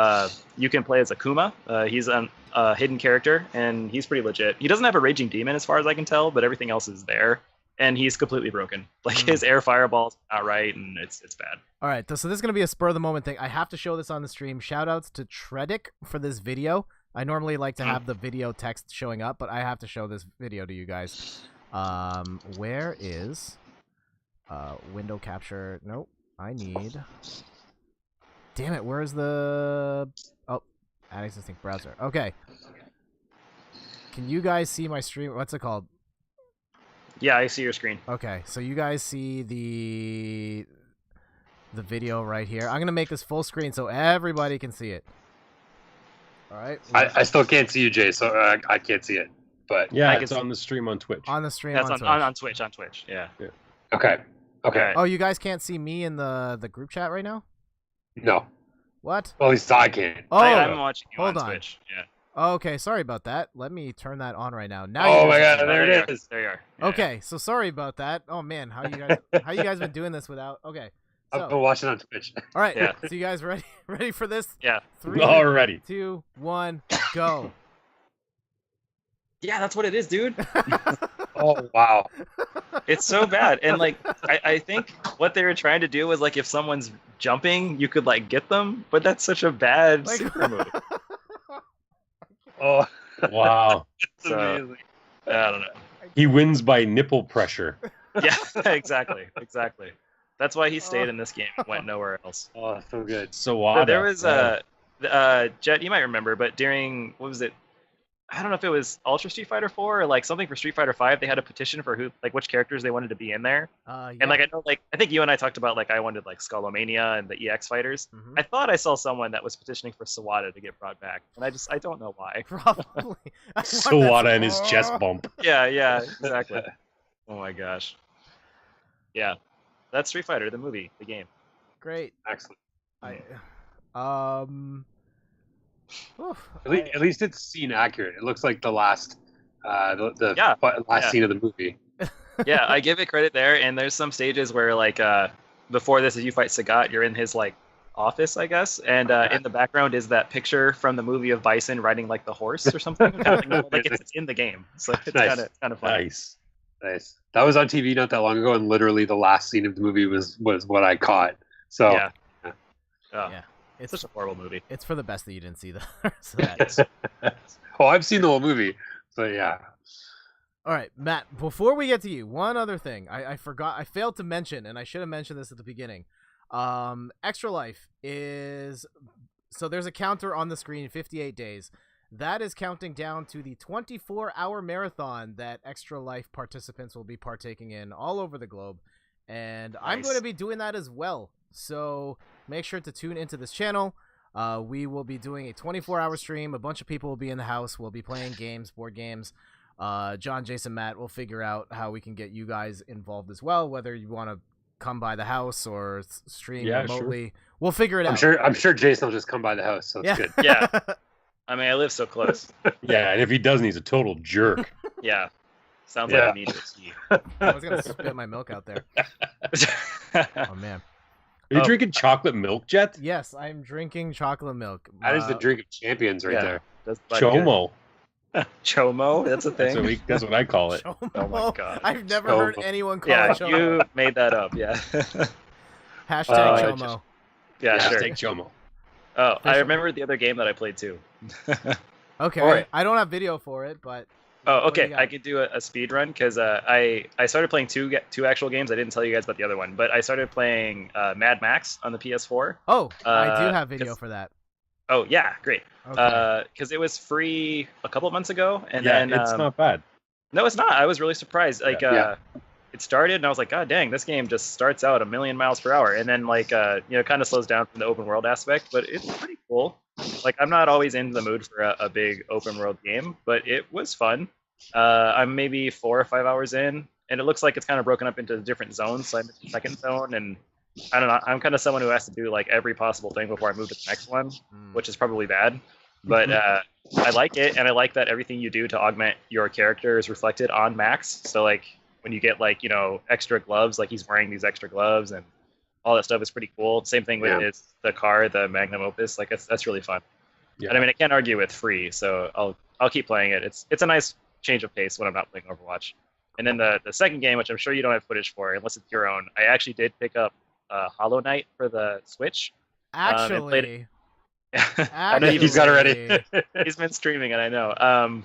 You can play as Akuma. He's a hidden character, and he's pretty legit. He doesn't have a raging demon, as far as I can tell, but everything else is there, and he's completely broken. Like his air fireball's not right, and it's bad. All right, so this is gonna be a spur of the moment thing. I have to show this on the stream. Shout outs to Tredic for this video. I normally like to have the video text showing up, but I have to show this video to you guys. Where is window capture? Nope. I need. Damn it! Where's the? Oh, add existing browser. Okay. Can you guys see my stream? What's it called? Yeah, I see your screen. Okay, so you guys see the video right here. I'm gonna make this full screen so everybody can see it. All right. I still can't see you, Jay, so I can't see it. But Yeah, I it's can on the stream on Twitch. On the stream. That's on Twitch. on Twitch. Yeah. okay. Oh, you guys can't see me in the group chat right now? No, What? well, at least I can. Oh, I'm watching you hold on on. Twitch. Yeah. Okay, sorry about that. Let me turn that on right now. Now Oh you my guys God, can see there me. it is. There you are. Yeah. Okay, so sorry about that. Oh man, how you guys been doing this without? Okay, I've been so watching on Twitch. all right. Yeah. So you guys ready for this? Yeah. 3, Already. 2, 1, go. Yeah, that's what it is, dude. Oh wow. It's so bad. And like I think what they were trying to do was like if someone's jumping, you could like get them, but that's such a bad Like- super move. Oh, Wow. it's So- amazing. I don't know. He wins by nipple pressure. Yeah, exactly. That's why he stayed in this game and went nowhere else. Oh, so good. So There was Jet, you might remember, but during what was it? I don't know if it was Ultra Street Fighter 4 or like something for Street Fighter 5. They had a petition for which characters they wanted to be in there. Yeah. And like I know, like I think you and I talked about like I wanted like Skullomania and the EX fighters. Mhm. I thought I saw someone that was petitioning for Sawada to get brought back, and I don't know why. Probably. Sawada and his chest bump. Yeah, exactly. Oh my gosh. Yeah, that's Street Fighter, the movie, the game. Great. Excellent. Oof, At least it's scene accurate. It looks like the last, the Yeah, last yeah. scene of the movie. Yeah, I give it credit there. And there's some stages where like before this, as you fight Sagat, you're in his like office, I guess, and in the background is that picture from the movie of Bison riding like the horse or something. Like it's in the game, so it's Nice. kind of fun. Nice. Nice. That was on TV not that long ago, and literally the last scene of the movie was what I caught. So Yeah. Oh, yeah. It's such a horrible movie. It's for the best that you didn't see the rest of that. oh, I've seen the whole movie. So yeah. All right, Matt, before we get to you, one other thing. I forgot. I failed to mention, and I should have mentioned this at the beginning. Extra Life is... So there's a counter on the screen, 58 days. That is counting down to the 24-hour marathon that Extra Life participants will be partaking in all over the globe. And I'm Nice. going to be doing that as well. So make sure to tune into this channel. We will be doing a 24-hour stream. A bunch of people will be in the house. We'll be playing games, board games. John, Jason, Matt will figure out how we can get you guys involved as well, whether you want to come by the house or stream Yeah, remotely. We'll figure it out. I'm sure Jason will just come by the house, so it's Yeah. good. Yeah. I mean, I live so close. Yeah, and if he doesn't, he's a total jerk. Yeah. Sounds Yeah. like I need to see. I was going to spit my milk out there. Oh, man. Are you Oh. drinking chocolate milk, Jet? Yes, I'm drinking chocolate milk. That is the drink of champions right Yeah. there. That's not good. Chomo. Chomo? That's a thing. That's what I call it. Chomo. Oh my God. I've never heard Chomo. anyone call Yeah, it Chomo. you made that up. Yeah. Hashtag Uh, Chomo. Yeah, sure. Hashtag Chomo. Oh, I Official. remember the other game that I played too. Okay, Alright. I don't have video for it, but... Oh, what do you okay. got? I could do a speed run because I started playing two actual games. I didn't tell you guys about the other one, but I started playing Mad Max on the PS4. Oh, I do have video 'cause- for that. Oh yeah, great. Okay. Because it was free a couple of months ago, and Yeah, then it's not bad. no, it's not. I was really surprised. Like, Yeah. it started, and I was like, God dang, this game just starts out a million miles per hour, and then like, kind of slows down from the open world aspect, but it's pretty cool. Like, I'm not always in the mood for a big open world game, but it was fun. I'm maybe 4 or 5 hours in, and it looks like it's kind of broken up into different zones. So I'm in the second zone, and I don't know. I'm kind of someone who has to do like every possible thing before I move to the next one, Mm. which is probably bad. But I like it, and I like that everything you do to augment your character is reflected on Max. So like when you get like extra gloves, like he's wearing these extra gloves, and all that stuff is pretty cool. Same thing with Yeah. the car, the Magnum Opus. Like that's really fun. Yeah. And I mean, I can't argue with free, so I'll keep playing it. It's a nice change of pace when I'm not playing Overwatch. And then the second game, which I'm sure you don't have footage for, unless it's your own, I actually did pick up Hollow Knight for the Switch. And played Actually, I know he's got it ready. He's been streaming it, I know.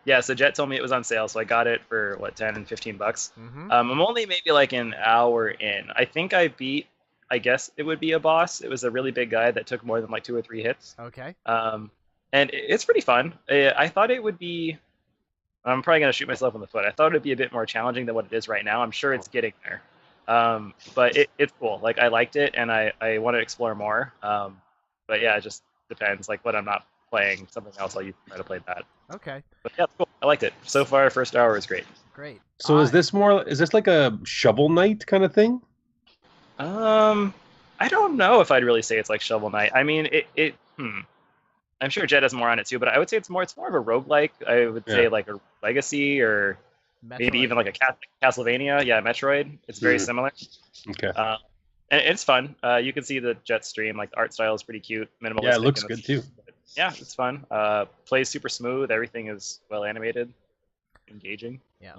Yeah, so Jet told me it was on sale, so I got it for what, 10 and 15 bucks. Mhm. I'm only maybe like an hour in. I think I beat, I guess it would be a boss. It was a really big guy that took more than like 2 or 3 hits. Okay. And it's pretty fun. I thought it would be. I'm probably gonna shoot myself in the foot. I thought it'd be a bit more challenging than what it is right now. I'm sure it's getting there. But it's cool. Like I liked it, and I want to explore more. But yeah, it just depends. Like when I'm not playing something else, I'll try to play that. Okay. But yeah, it's cool. I liked it. So far, first hour is great. Great. So is this like a Shovel Knight kind of thing? I don't know if I'd really say it's like Shovel Knight. I mean, I'm sure Jet has more on it too, but I would say it's more of a roguelike. I would say like a Legacy or maybe Metroid. even like a Castlevania. Yeah, Metroid. It's very similar. Okay. And it's fun. You can see the Jet stream. Like the art style is pretty cute, minimalistic. Yeah, it looks and good too. Yeah, it's fun. Plays super smooth. Everything is well animated, engaging. Yeah.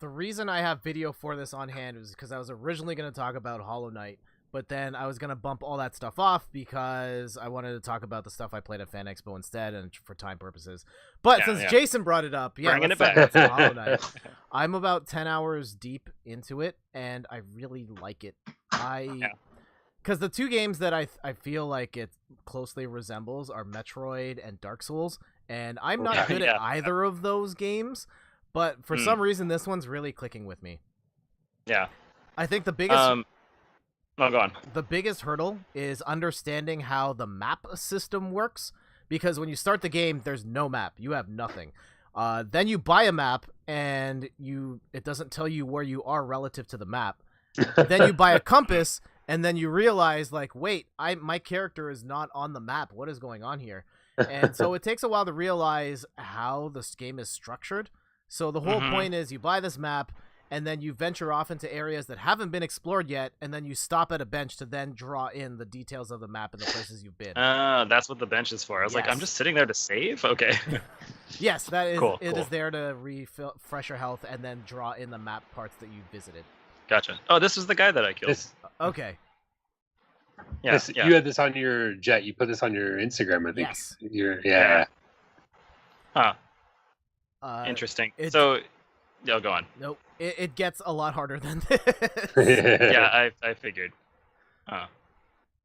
The reason I have video for this on hand is because I was originally going to talk about Hollow Knight, but then I was going to bump all that stuff off because I wanted to talk about the stuff I played at Fan Expo instead and for time purposes. But Yeah, since yeah. Jason brought it up, Bringing let's it talk back. about Hollow Knight. I'm about 10 hours deep into it, and I really like it. Because the two games that I feel like it closely resembles are Metroid and Dark Souls, and I'm not Yeah, good yeah. at either of those games, but for some reason this one's really clicking with me. Yeah. I think the biggest Oh, go on. the biggest hurdle is understanding how the map system works, because when you start the game, there's no map. You have nothing. Then you buy a map, and it doesn't tell you where you are relative to the map. Then you buy a compass, and then you realize, like, wait, my character is not on the map. What is going on here? And so it takes a while to realize how this game is structured. So the whole point is you buy this map, and then you venture off into areas that haven't been explored yet, and then you stop at a bench to then draw in the details of the map and the places you've been. That's what the bench is for. I was like, Yes. I'm just sitting there to save? Okay. Yes, that is. Cool, It cool. is there to refresh your health and then draw in the map parts that you visited. Gotcha. Oh, this was the guy that I killed. Okay. Yeah, yeah. You had this on your Jet. You put this on your Instagram, I think. Yes. Yeah. Huh. Interesting. Interesting. So, go on. Nope. It gets a lot harder than this. Yeah, I figured. Huh.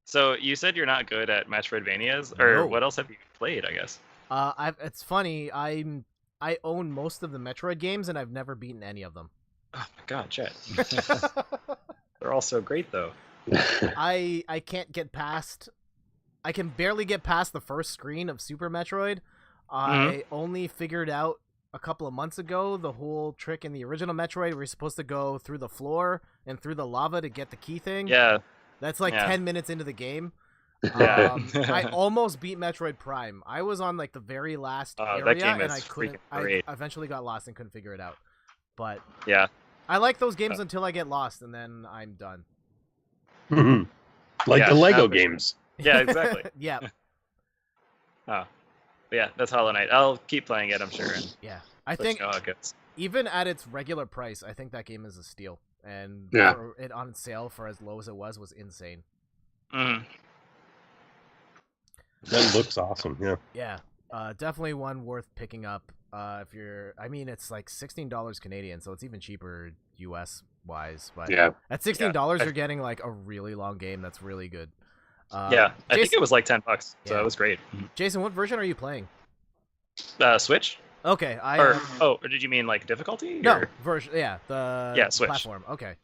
So you said you're not good at Metroidvanias, or No. what else have you played? I guess. It's funny. I own most of the Metroid games, and I've never beaten any of them. Oh my god, Jet. They're all so great though. I can't get past. I can barely get past the first screen of Super Metroid. I only figured out a couple of months ago the whole trick in the original Metroid where you're supposed to go through the floor and through the lava to get the key thing. Yeah. That's like Yeah. 10 minutes into the game. Yeah. I almost beat Metroid Prime. I was on like the very last Oh, that area, game and is I couldn't. freaking I great. eventually got lost and couldn't figure it out. But Yeah. I like those games until I get lost, and then I'm done. Like Yeah, the Lego absolutely. games. Yeah. Exactly. Yeah, Oh. But yeah, that's Hollow Knight. I'll keep playing it, I'm sure. And yeah. I let you think know how it goes. even at its regular price, I think that game is a steal. And Yeah. for it on sale for as low as it was insane. Mhm. That looks awesome. Yeah. Yeah, definitely one worth picking up. If you're, I mean, it's like $16 Canadian, so it's even cheaper US wise. But Yeah. at $16, Yeah. you're getting like a really long game that's really good. Yeah. I think Jason, it was like $10, so Yeah. it was great. Jason, what version are you playing? Switch? Okay, Or did you mean like difficulty? no or- version. Yeah, the Yeah, Switch. platform. Okay.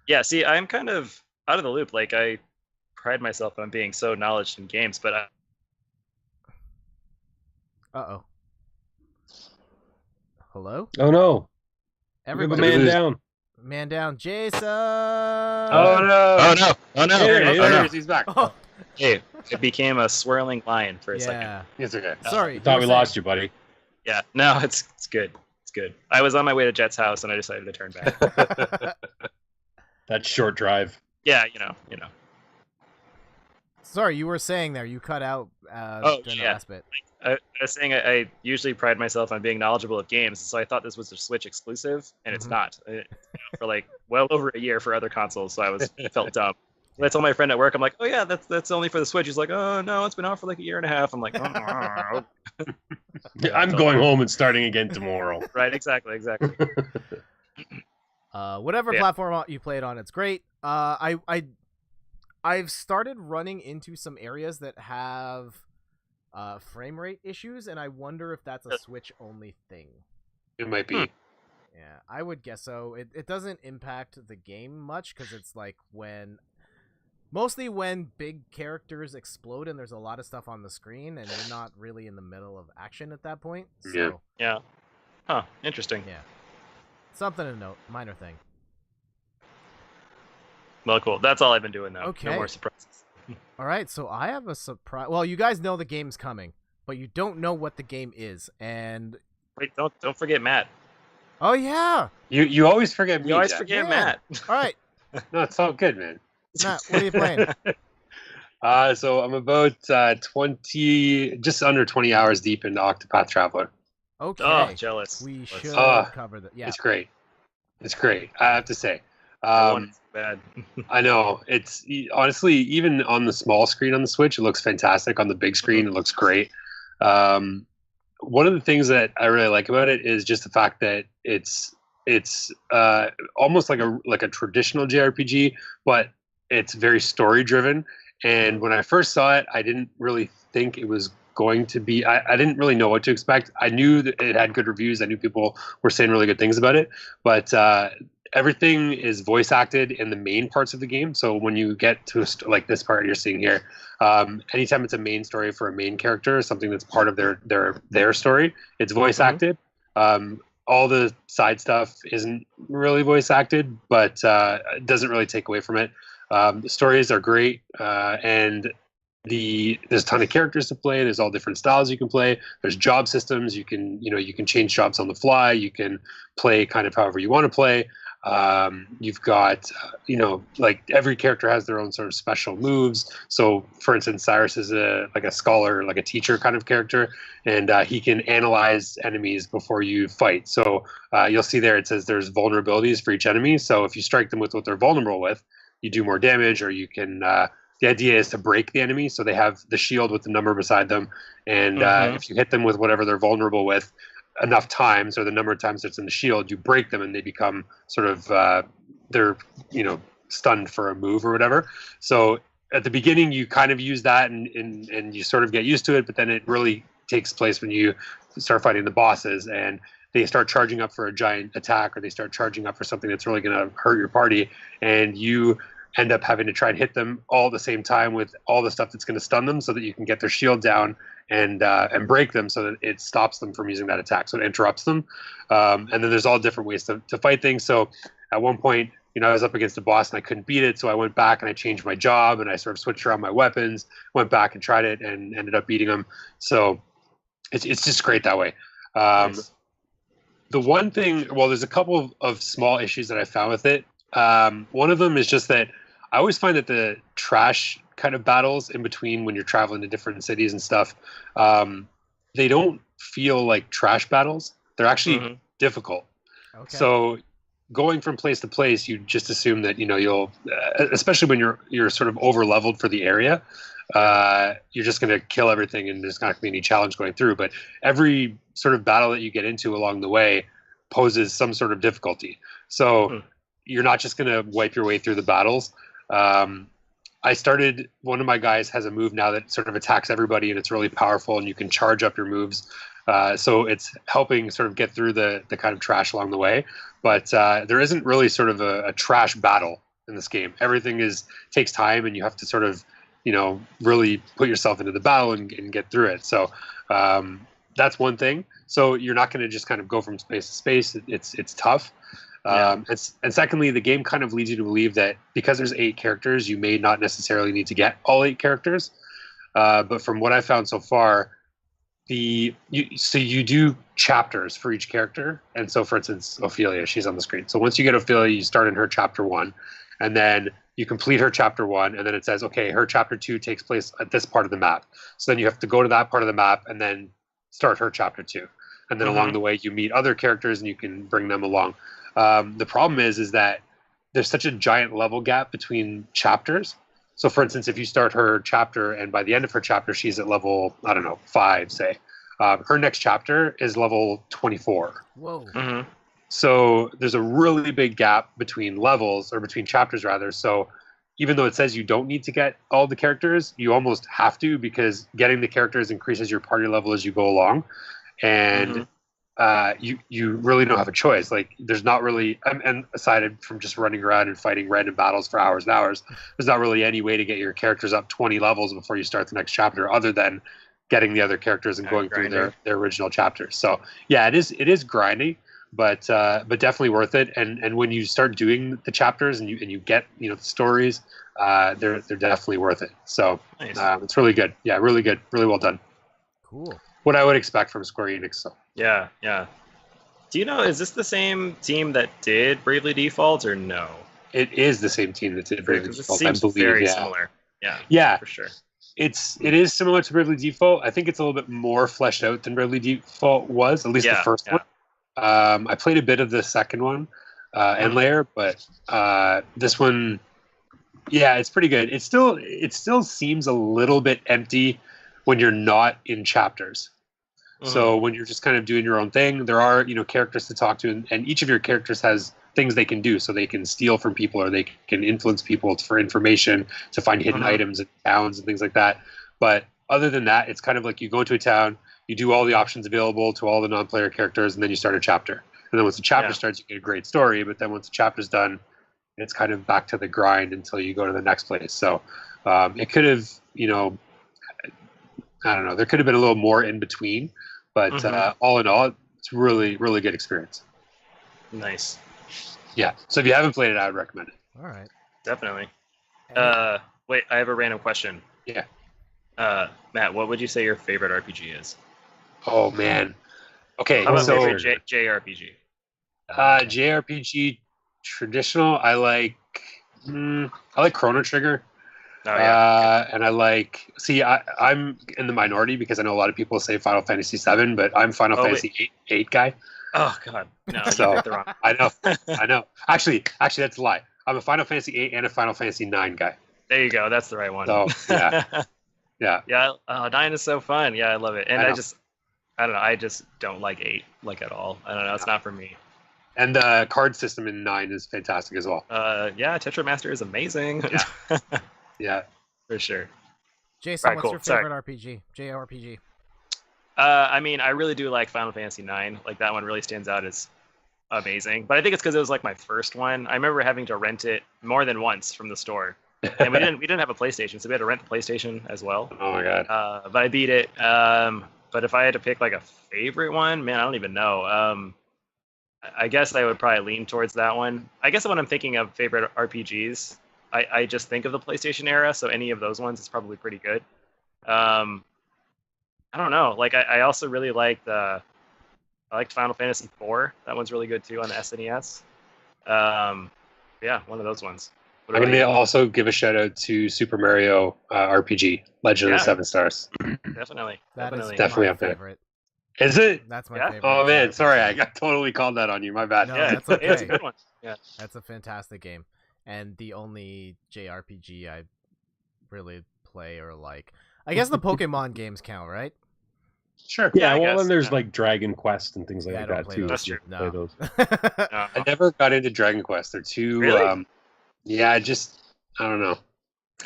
Yeah, see, I'm kind of out of the loop. Like, I pride myself on being so knowledgeable in games, but Oh. Hello, Oh no. We have a everybody. man lose- down. Man down, Jason. Oh no! oh no, oh no, There Oh, he oh, is. no. he's back. Oh, Hey, it became a swirling line for a second. yeah. It's okay. Sorry. Thought we lost you, buddy. Yeah, no, it's good. It's good. I was on my way to Jet's house and I decided to turn back. That short drive. Yeah, Sorry, you were saying there. You cut out during the yeah. last bit. I was saying I usually pride myself on being knowledgeable of games, so I thought this was a Switch exclusive, and it's Mhm. not. For like well over a year for other consoles, so felt dumb. I told my friend at work, I'm like, oh yeah, that's only for the Switch. He's like, oh no, it's been out for like a year and a half. I'm like, oh. I'm going home and starting again tomorrow. Right, exactly. Whatever Yeah. platform you play it on, it's great. I've started running into some areas that have frame rate issues, and I wonder if that's a Switch only thing. It might be. Yeah, I would guess so. It doesn't impact the game much because it's like mostly when big characters explode and there's a lot of stuff on the screen and you're not really in the middle of action at that point. So, Yeah. Huh. Interesting. yeah. Something to note. Minor thing. Well, cool. That's all I've been doing though. Okay. No more surprises. All right, so I have a surprise. Well, you guys know the game's coming, but you don't know what the game is. And Wait, don't forget Matt. oh yeah, You always forget me. You always Jack. forget Yeah. Matt. all right, No, it's all good, man. Matt, what are you playing? So I'm about 20, just under 20 hours deep into Octopath Traveler. Okay, Oh, jealous. we Let's- should cover that. Yeah, It's great. It's great. I have to say. That one is bad. I know. It's honestly, even on the small screen on the Switch, it looks fantastic. On the big screen, it looks great. One of the things that I really like about it is just the fact that it's almost like a traditional JRPG, but it's very story driven. And when I first saw it, I didn't really think it was going to be. I didn't really know what to expect. I knew that it had good reviews. I knew people were saying really good things about it, but everything is voice acted in the main parts of the game. So when you get to like this part you're seeing here, anytime it's a main story for a main character, something that's part of their story, it's voice acted. All the side stuff isn't really voice acted, but it doesn't really take away from it. The stories are great, and there's a ton of characters to play. There's all different styles you can play. There's job systems. You can change jobs on the fly. You can play kind of however you want to play. You've got like every character has their own sort of special moves. So for instance, Cyrus is like a scholar, like a teacher kind of character, and he can analyze enemies before you fight. So you'll see there it says there's vulnerabilities for each enemy. So if you strike them with what they're vulnerable with, you do more damage, or you can the idea is to break the enemy. So they have the shield with the number beside them, and if you hit them with whatever they're vulnerable with enough times, or the number of times it's in the shield, you break them and they become sort of they're stunned for a move or whatever. So at the beginning you kind of use that and you sort of get used to it, but then it really takes place when you start fighting the bosses and they start charging up for a giant attack, or they start charging up for something that's really going to hurt your party, and you end up having to try and hit them all at the same time with all the stuff that's going to stun them, so that you can get their shield down and break them, so that it stops them from using that attack, so it interrupts them. And then there's all different ways to fight things. So at one point, I was up against a boss and I couldn't beat it, so I went back and I changed my job and I sort of switched around my weapons, went back and tried it and ended up beating him. So it's just great that way. Nice. The one thing, well, there's a couple of small issues that I found with it. One of them is just that I always find that the trash kind of battles in between when you're traveling to different cities and stuff, they don't feel like trash battles. They're actually difficult. Okay. So going from place to place, you just assume that you'll, especially when you're sort of over leveled for the area, you're just going to kill everything and there's not going to be any challenge going through. But every sort of battle that you get into along the way poses some sort of difficulty. So you're not just going to wipe your way through the battles. One of my guys has a move now that sort of attacks everybody, and it's really powerful, and you can charge up your moves. So it's helping sort of get through the kind of trash along the way. But there isn't really sort of a trash battle in this game. Everything takes time, and you have to sort of, really put yourself into the battle and get through it. So that's one thing. So you're not going to just kind of go from space to space. It's tough. And secondly, the game kind of leads you to believe that because there's 8 characters, you may not necessarily need to get all 8 characters. But from what I found so far, you do chapters for each character. And so, for instance, Ophelia, she's on the screen. So once you get Ophelia, you start in her chapter 1, and then you complete her chapter 1, and then it says, okay, her chapter 2 takes place at this part of the map. So then you have to go to that part of the map and then start her chapter 2. And then along the way, you meet other characters and you can bring them along. The problem is that there's such a giant level gap between chapters. So, for instance, if you start her chapter and by the end of her chapter, she's at level, I don't know, 5, say, her next chapter is level 24. Whoa. Mm-hmm. So there's a really big gap between levels, or between chapters rather. So even though it says you don't need to get all the characters, you almost have to, because getting the characters increases your party level as you go along. And you really don't have a choice. Like, there's not really, and aside from just running around and fighting random battles for hours and hours, there's not really any way to get your characters up 20 levels before you start the next chapter, other than getting the other characters and going through their original chapters. So yeah, it is grindy, but definitely worth it. And when you start doing the chapters and you get, the stories, they're definitely worth it. So Nice. It's really good. Yeah, really good, really well done. Cool. What I would expect from Square Enix. So Yeah. Do you know, is this the same team that did Bravely Default or no? it is the same team that did Bravely Because it Default, I seems believe. very Yeah. similar. Yeah, Yeah, for sure. it is similar to Bravely Default. I think it's a little bit more fleshed out than Bravely Default was, at least the first one. I played a bit of the second one, End Layer, but this one, yeah, it's pretty good. It still seems a little bit empty when you're not in chapters. So when you're just kind of doing your own thing, there are characters to talk to, and each of your characters has things they can do. So they can steal from people, or they can influence people for information, to find hidden items in towns and things like that. But other than that, it's kind of like you go into a town, you do all the options available to all the non-player characters, and then you start a chapter. And then once the chapter starts, you get a great story. But then once the chapter's done, it's kind of back to the grind until you go to the next place. So it could have, I don't know, there could have been a little more in between. But all in all, it's really, really good experience. Nice. Yeah. So if you haven't played it, I would recommend it. All right. Definitely. And- Wait, I have a random question. Yeah. Matt, what would you say your favorite RPG is? Oh man. Okay. How about So favorite JRPG? JRPG traditional, I like Chrono Trigger. Oh yeah. And I like. See, I'm in the minority because I know a lot of people say Final Fantasy VII, but I'm Final Fantasy 8 guy. Oh god. No, So- you picked the wrong. I know. Actually, that's a lie. I'm a Final Fantasy 8 and a Final Fantasy 9 guy. There you go. That's the right one. So yeah. Yeah. 9 is so fun. Yeah, I love it. And I I know. don't know. I just don't like 8 like at all. I don't know. It's not for me. And the card system in 9 is fantastic as well. Yeah, Tetramaster is amazing. Yeah. For sure. Jason, Right, what's cool. your Sorry. favorite RPG? JRPG. I mean, I really do like Final Fantasy 9. Like that one really stands out as amazing. But I think it's because it was like my first one. I remember having to rent it more than once from the store, and we didn't have a PlayStation, so we had to rent the PlayStation as well. Oh my god. But I beat it. But if I had to pick like a favorite one, man, I don't even know. I guess I would probably lean towards that one. I guess when I'm thinking of favorite RPGs, I just think of the PlayStation era, so any of those ones is probably pretty good. I don't know. Like I also really liked Final Fantasy IV. That one's really good too on the SNES. Yeah, one of those ones. What I'm about going to you? also give a shout out to Super Mario RPG, Legend of the Yeah. Seven Stars. Definitely. That is Definitely my up there. favorite. Is it? That's my Yeah? favorite. Oh man, JRPG. sorry, I got totally called that on you. My bad. No, Yeah, that's it's a okay. good one. That's a fantastic game, and the only JRPG I really play or like. I guess the Pokemon games count, right? Sure. Yeah, Yeah, I well, guess, and there's yeah. like Dragon Quest and things Yeah, I like don't that play too. those. That's You true. play No. those. I never got into Dragon Quest. They're too. Really? Yeah, I don't know.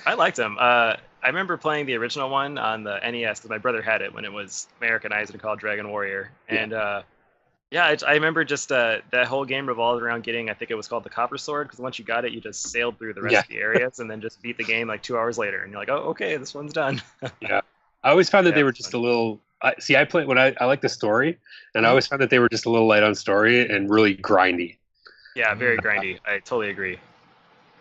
I liked them. I remember playing the original one on the NES because my brother had it when it was Americanized and called Dragon Warrior. Yeah. And I remember just that whole game revolved around getting, I think it was called the Copper Sword, because once you got it, you just sailed through the rest Yeah. of the areas and then just beat the game like 2 hours later. And you're like, oh, okay, this one's done. I always found that Yeah, they were it's just fun. a little. See, I play when I like the story, and I always found that they were just a little light on story and really grindy. Yeah, very grindy. I totally agree.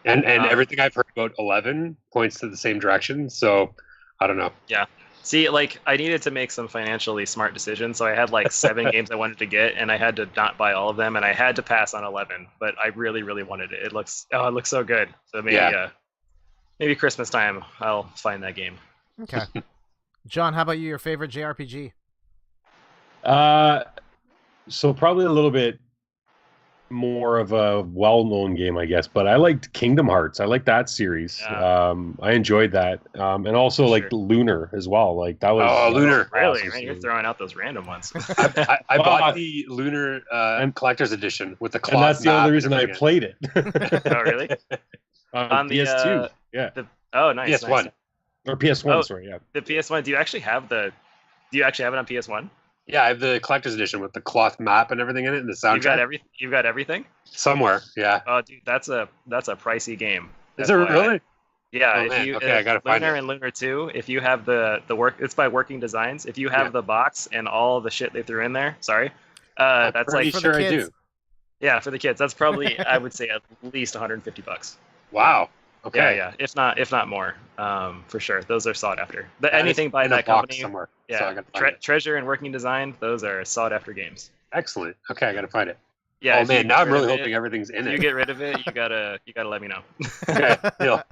And everything I've heard about 11 points to the same direction. So I don't know. See, like, I needed to make some financially smart decisions, so I had like 7 games I wanted to get, and I had to not buy all of them, and I had to pass on 11. But I really, really wanted it. It looks so good. So maybe Christmas time I'll find that game. Okay. John, how about you? Your favorite JRPG? So probably a little bit more of a well-known game, I guess, but I liked Kingdom Hearts. I like that series. Yeah. I enjoyed that, and also like Sure. Lunar as well. Like that was Lunar. Really? awesome Man, you're series. throwing out those random ones. I bought the Lunar collector's edition with the cloth. And that's the map only and reason I everything. played it. Oh, really? On the, PS2, yeah, Oh, nice. PS1. Nice. or PS1. Oh. Sorry, yeah. The PS1. Do you actually have it on PS1? Yeah, I have the collector's edition with the cloth map and everything in it, and the soundtrack. You've got everything. Somewhere. Yeah. Oh, dude, that's a pricey game. Is it really? Yeah. Oh, man. Okay, I gotta find Lunar it. and Lunar 2. If you have the work, it's by Working Designs. If you have Yeah. the box and all the shit they threw in there, that's Pretty like for sure the I kids. do. yeah, for the kids. That's probably I would say at least $150. Wow. Okay. Yeah, if not more, for sure. Those are sought after. That is Anything by in a that box company, somewhere. yeah. So I gotta find it. Treasure and Working Design, those are sought after games. Excellent. Okay, I gotta find it. Yeah. Oh if you man, now get I'm rid really of it- hoping everything's in If you it. get rid of it, you gotta let me know. Okay. Deal.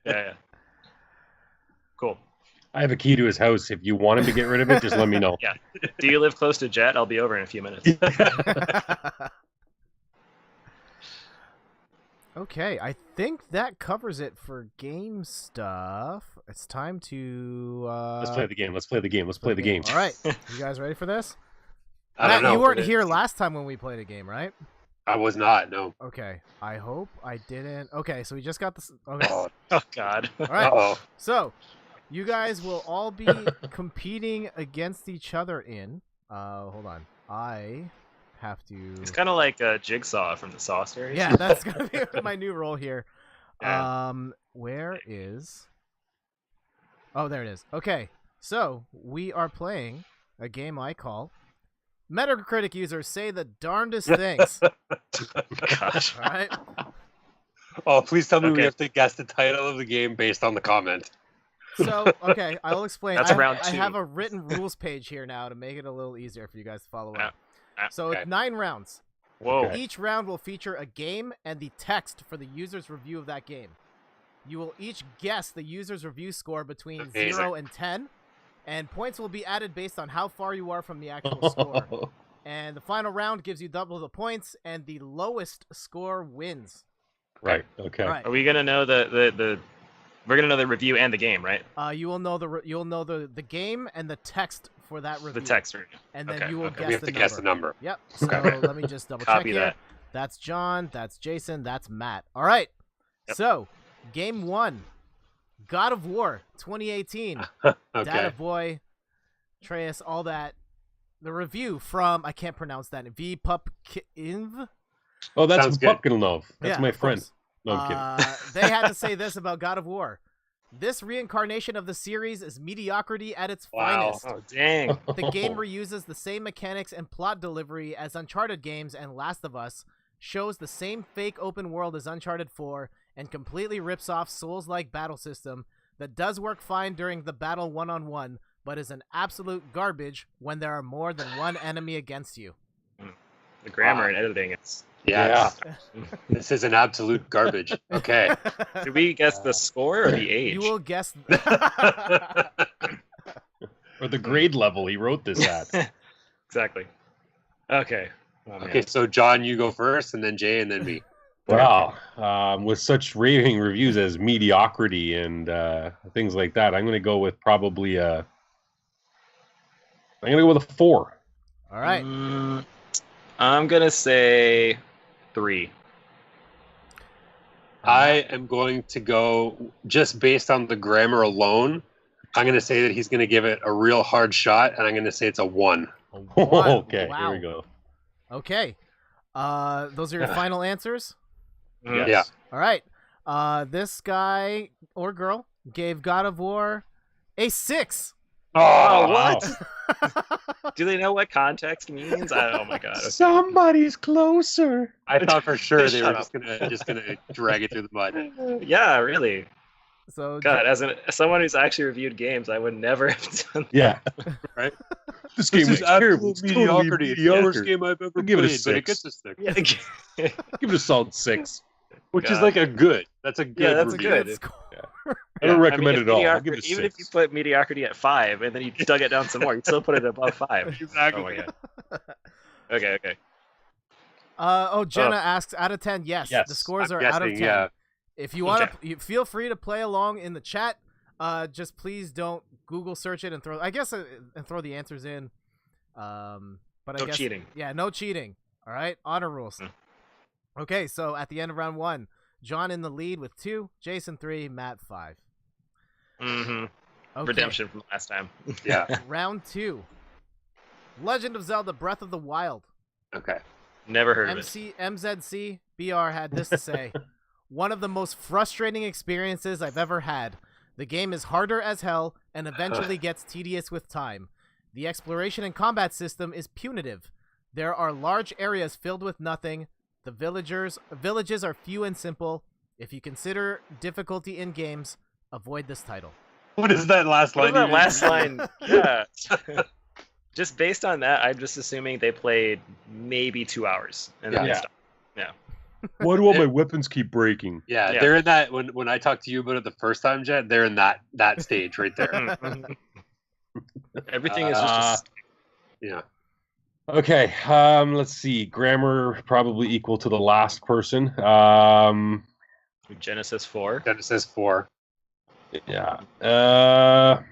Yeah. Cool. I have a key to his house. If you want him to get rid of it, just let me know. Yeah. Do you live close to Jet? I'll be over in a few minutes. Okay, I think that covers it for game stuff. It's time to Let's play the game. Let's play the game. Let's play the game. All right, you guys ready for this? I don't Matt, know. you weren't but here last time when we played a game, right? I was not. No. Okay, I hope I didn't. Okay, so we just got this. Okay, all Oh. Oh God. right. Uh-oh. So, you guys will all be competing against each other in. Hold on. I have to. It's kind of like a Jigsaw from the Saw series. Yeah, that's gonna be my new role here. Yeah. Where is? Oh, there it is. Okay, so we are playing a game I call Metacritic users say the darndest things. Gosh. All right. Oh, please tell me we Okay. have to guess the title of the game based on the comment. So, okay, I'll explain. That's round I 2. have a written rules page here now to make it a little easier for you guys to follow Yeah. up. So, Okay. it's 9 rounds. Whoa. Okay. Each round will feature a game and the text for the user's review of that game. You will each guess the user's review score between Amazing. 0 and 10, and points will be added based on how far you are from the actual score. And the final round gives you double the points, and the lowest score wins. Right. Okay. All right. Are we gonna know the? We're gonna know the review and the game, right? You will know the game and the text for that review. The text review. and then okay, you will okay. guess We have the to number. guess the number. Yep. So Okay. let me just double check Copy here. that. That's John. That's Jason. That's Matt. All right. Yep. So, game 1, God of War 2018. Okay. Data Boy, Treus, all that. The review from I can't pronounce that. V Pup Inv. Oh, that's Sounds good. Buckinov. That's Yeah, my of friend. course. No, I'm kidding. They had to say this about God of War. This reincarnation of the series is mediocrity at its Wow. finest. Oh dang. The game reuses the same mechanics and plot delivery as Uncharted games, and Last of Us shows the same fake open world as Uncharted 4 and completely rips off Souls-like battle system that does work fine during the battle one-on-one, but is an absolute garbage when there are more than one enemy against you. The grammar Wow. and editing. It's. Yeah. This is an absolute garbage. Okay. Did we guess the score or the age? You will guess. Or the grade level he wrote this at. Exactly. Okay. Oh, man. Okay, so John, you go first, and then Jay, and then me. Wow. With such raving reviews as mediocrity and things like that, I'm going to go with probably I'm going to go with a 4. All right. I'm gonna say 3. I am going to go just based on the grammar alone. I'm going to say that he's going to give it a real hard shot, and I'm going to say it's a 1. A one. Okay, Wow. here we go. Okay. Those are your final answers? Mm. Yeah. All right. This guy or girl gave God of War a 6. Oh, what? Do they know what context means? Oh my god. Somebody's closer. I thought for sure they were Shut just gonna drag it through the mud. Yeah, really. So God, as someone who's actually reviewed games, I would never have done that. Yeah. Right? This game was terrible. It's totally mediocrity. It's the worst mediocre. game I've ever I'll give it a played, but it 6. gets a 6. Yeah, Give it a solid 6. Which is God. like a good. That's a good that's a review. good. Good score. I don't Yeah, recommend if it all. I'll give it a even 6. if you put mediocrity at 5 and then you dug it down some more, you'd still put it above 5. Exactly. Oh my god. Okay. Jenna asks, out of 10, yes. Yes, The scores I'm are out of 10. guessing, yeah. If you want to, feel free to play along in the chat. Just please don't Google search it and throw the answers in. But I No guess, cheating. Yeah, no cheating. All right, honor rules. Okay, so at the end of round 1, John in the lead with 2, Jason 3, Matt 5. Mm-hmm. Okay. Redemption from last time. Yeah. Round 2, Legend of Zelda: Breath of the Wild. Okay. Never heard of it. MZC BR had this to say: one of the most frustrating experiences I've ever had. The game is harder as hell and eventually gets tedious with time. The exploration and combat system is punitive. There are large areas filled with nothing. The villages are few and simple. If you consider difficulty in games, avoid this title. What is that last line? What was that last line? Yeah. Just based on that, I'm just assuming they played maybe 2 hours and then Yeah. stopped. Yeah. Why do all my weapons keep breaking? Yeah, Yeah. they're in that when I talked to you about it the first time, Jet, they're in that stage right there. Everything is just Yeah. Okay, let's see. Grammar probably equal to the last person. Genesis 4. Genesis 4. Yeah. I'm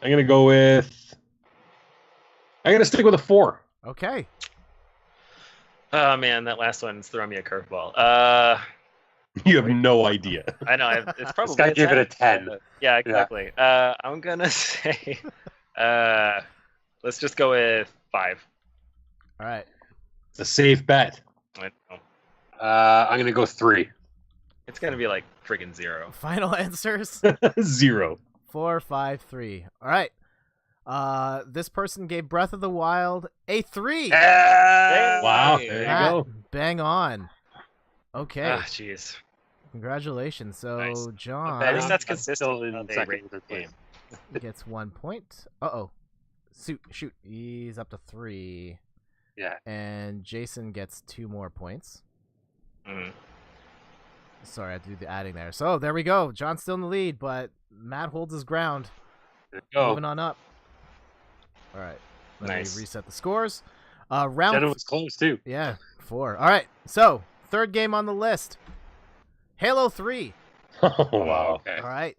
gonna go with. I'm gonna stick with a 4. Okay. Oh man, that last one's throwing me a curveball. You have no idea. I know it's probably. This guy gave it a 10. Yeah, exactly. I'm gonna say, let's just go with 5. All right. It's a safe bet. I don't know. I'm gonna go 3. It's gonna be like friggin' 0. Final answers. 0. 4, 5, 3. All right. This person gave Breath of the Wild a 3. Wow. There you Matt, go. bang on. Okay. Ah, jeez. Congratulations. So Nice. John At least that's I'm consistent. still in how they second rate or the third place. game. gets 1 point. Shoot. He's up to 3. Yeah. And Jason gets 2 more points. Mhm. Sorry, I had to do the adding there. So there we go. John's still in the lead, but Matt holds his ground. There you go. Moving on up. All right. Let Nice. me reset the scores. Round Jenna was close too. Yeah, 4. All right. So, third game on the list. Halo 3. Oh, wow. Okay. All right.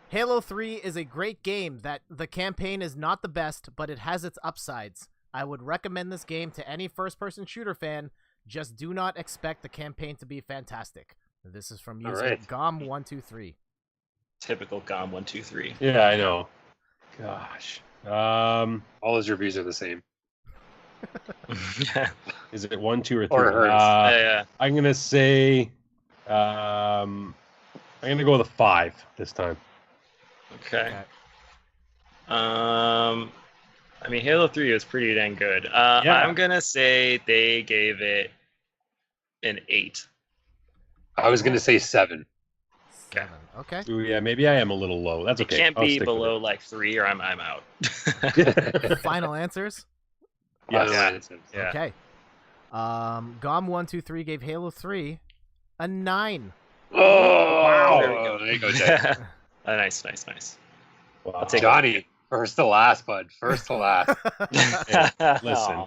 Halo 3 is a great game that the campaign is not the best, but it has its upsides. I would recommend this game to any first-person shooter fan. Just do not expect the campaign to be fantastic. This is from All user right. GOM123. Typical GOM 1 2 3. Yeah, I know. Gosh. All his reviews are the same. Is it 1, 2, or 3? Or hers. Yeah. I'm gonna say. I'm gonna go with a 5 this time. Okay. I mean, Halo 3 was pretty dang good. Yeah. I'm gonna say they gave it an 8. I was gonna say 7. 7. Okay. Ooh, yeah, maybe I am a little low. That's It okay. can't I'll be stick with below like 3 or I'm out. it. Final answers? Yes. Yeah. Okay. GOM123 gave Halo 3 a 9. Oh, wow. There we go. There you go, Jet. Nice. Wow. I'll take Johnny, first to last, bud. First to last. Listen.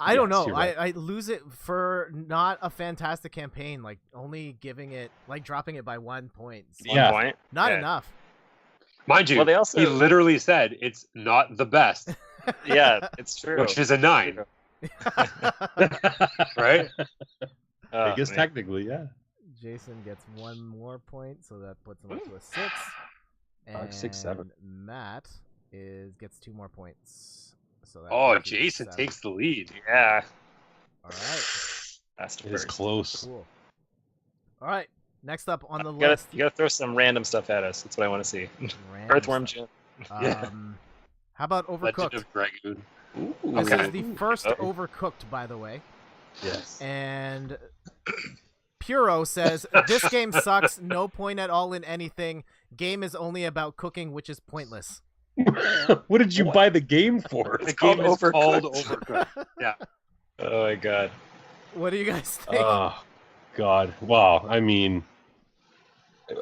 I don't Yes, know. you're right. I lose it for not a fantastic campaign, like only giving it, like dropping it by 1 point. So Yeah. Point. not Yeah. enough. Mind you, Well, they also- he literally said it's not the best, Yeah, it's true. which is a 9, right? I guess Man. technically, yeah. Jason gets 1 more point, so that puts him up to a 6. 5, 6, 7. And Matt gets 2 more points. So that Oh, puts you at Jason 7. takes the lead. Yeah. All right. Fast It is first. close. Cool. All right. Next up on the You gotta, list. you gotta throw some random stuff at us. That's what I want to see. random Earthworm stuff. Jim. Yeah. How about Legend Overcooked? of Dragoon. This Okay. is the first Oh. Overcooked, by the way. Yes. And Puro says, this game sucks. No point at all in anything. Game is only about cooking, which is pointless. What did you buy the game for? The called game is called Overcooked. Overcooked. Yeah. Oh my god. What do you guys think? Oh, God. Well, I mean,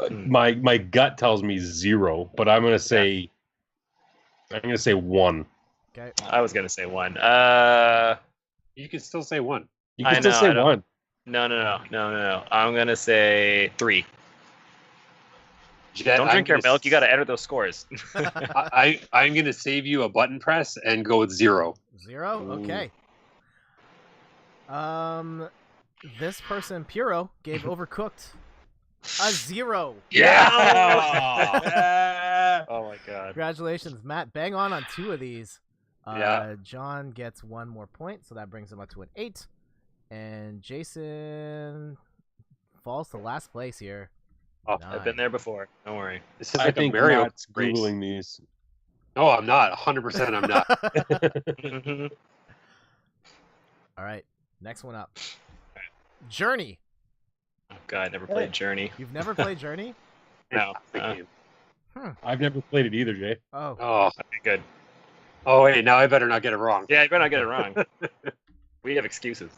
my gut tells me 0, but I'm gonna say 1. Okay. I was gonna say 1. You can still say 1. You I can still know, say I know. 1. No. I'm gonna say 3. Jet, Don't drink your milk. You gotta enter those scores. I'm gonna save you a button press and go with 0. 0? Ooh. Okay. This person, Puro, gave Overcooked a 0. Yeah. Oh my god. Congratulations, Matt. Bang on 2 of these. Yeah. John gets 1 more point, so that brings him up to an 8. And Jason falls to last place here. Oh, I've been there before. Don't worry. This is I like a think Mario Matt's race. googling these. No, I'm not. 100% I'm not. All right, next one up. Journey. Oh god, never played Journey. You've never played Journey? No. The game. I've never played it either, Jay. Oh, Oh. Okay, good. Oh wait, now I better not get it wrong. Yeah, you better not get it wrong. We have excuses.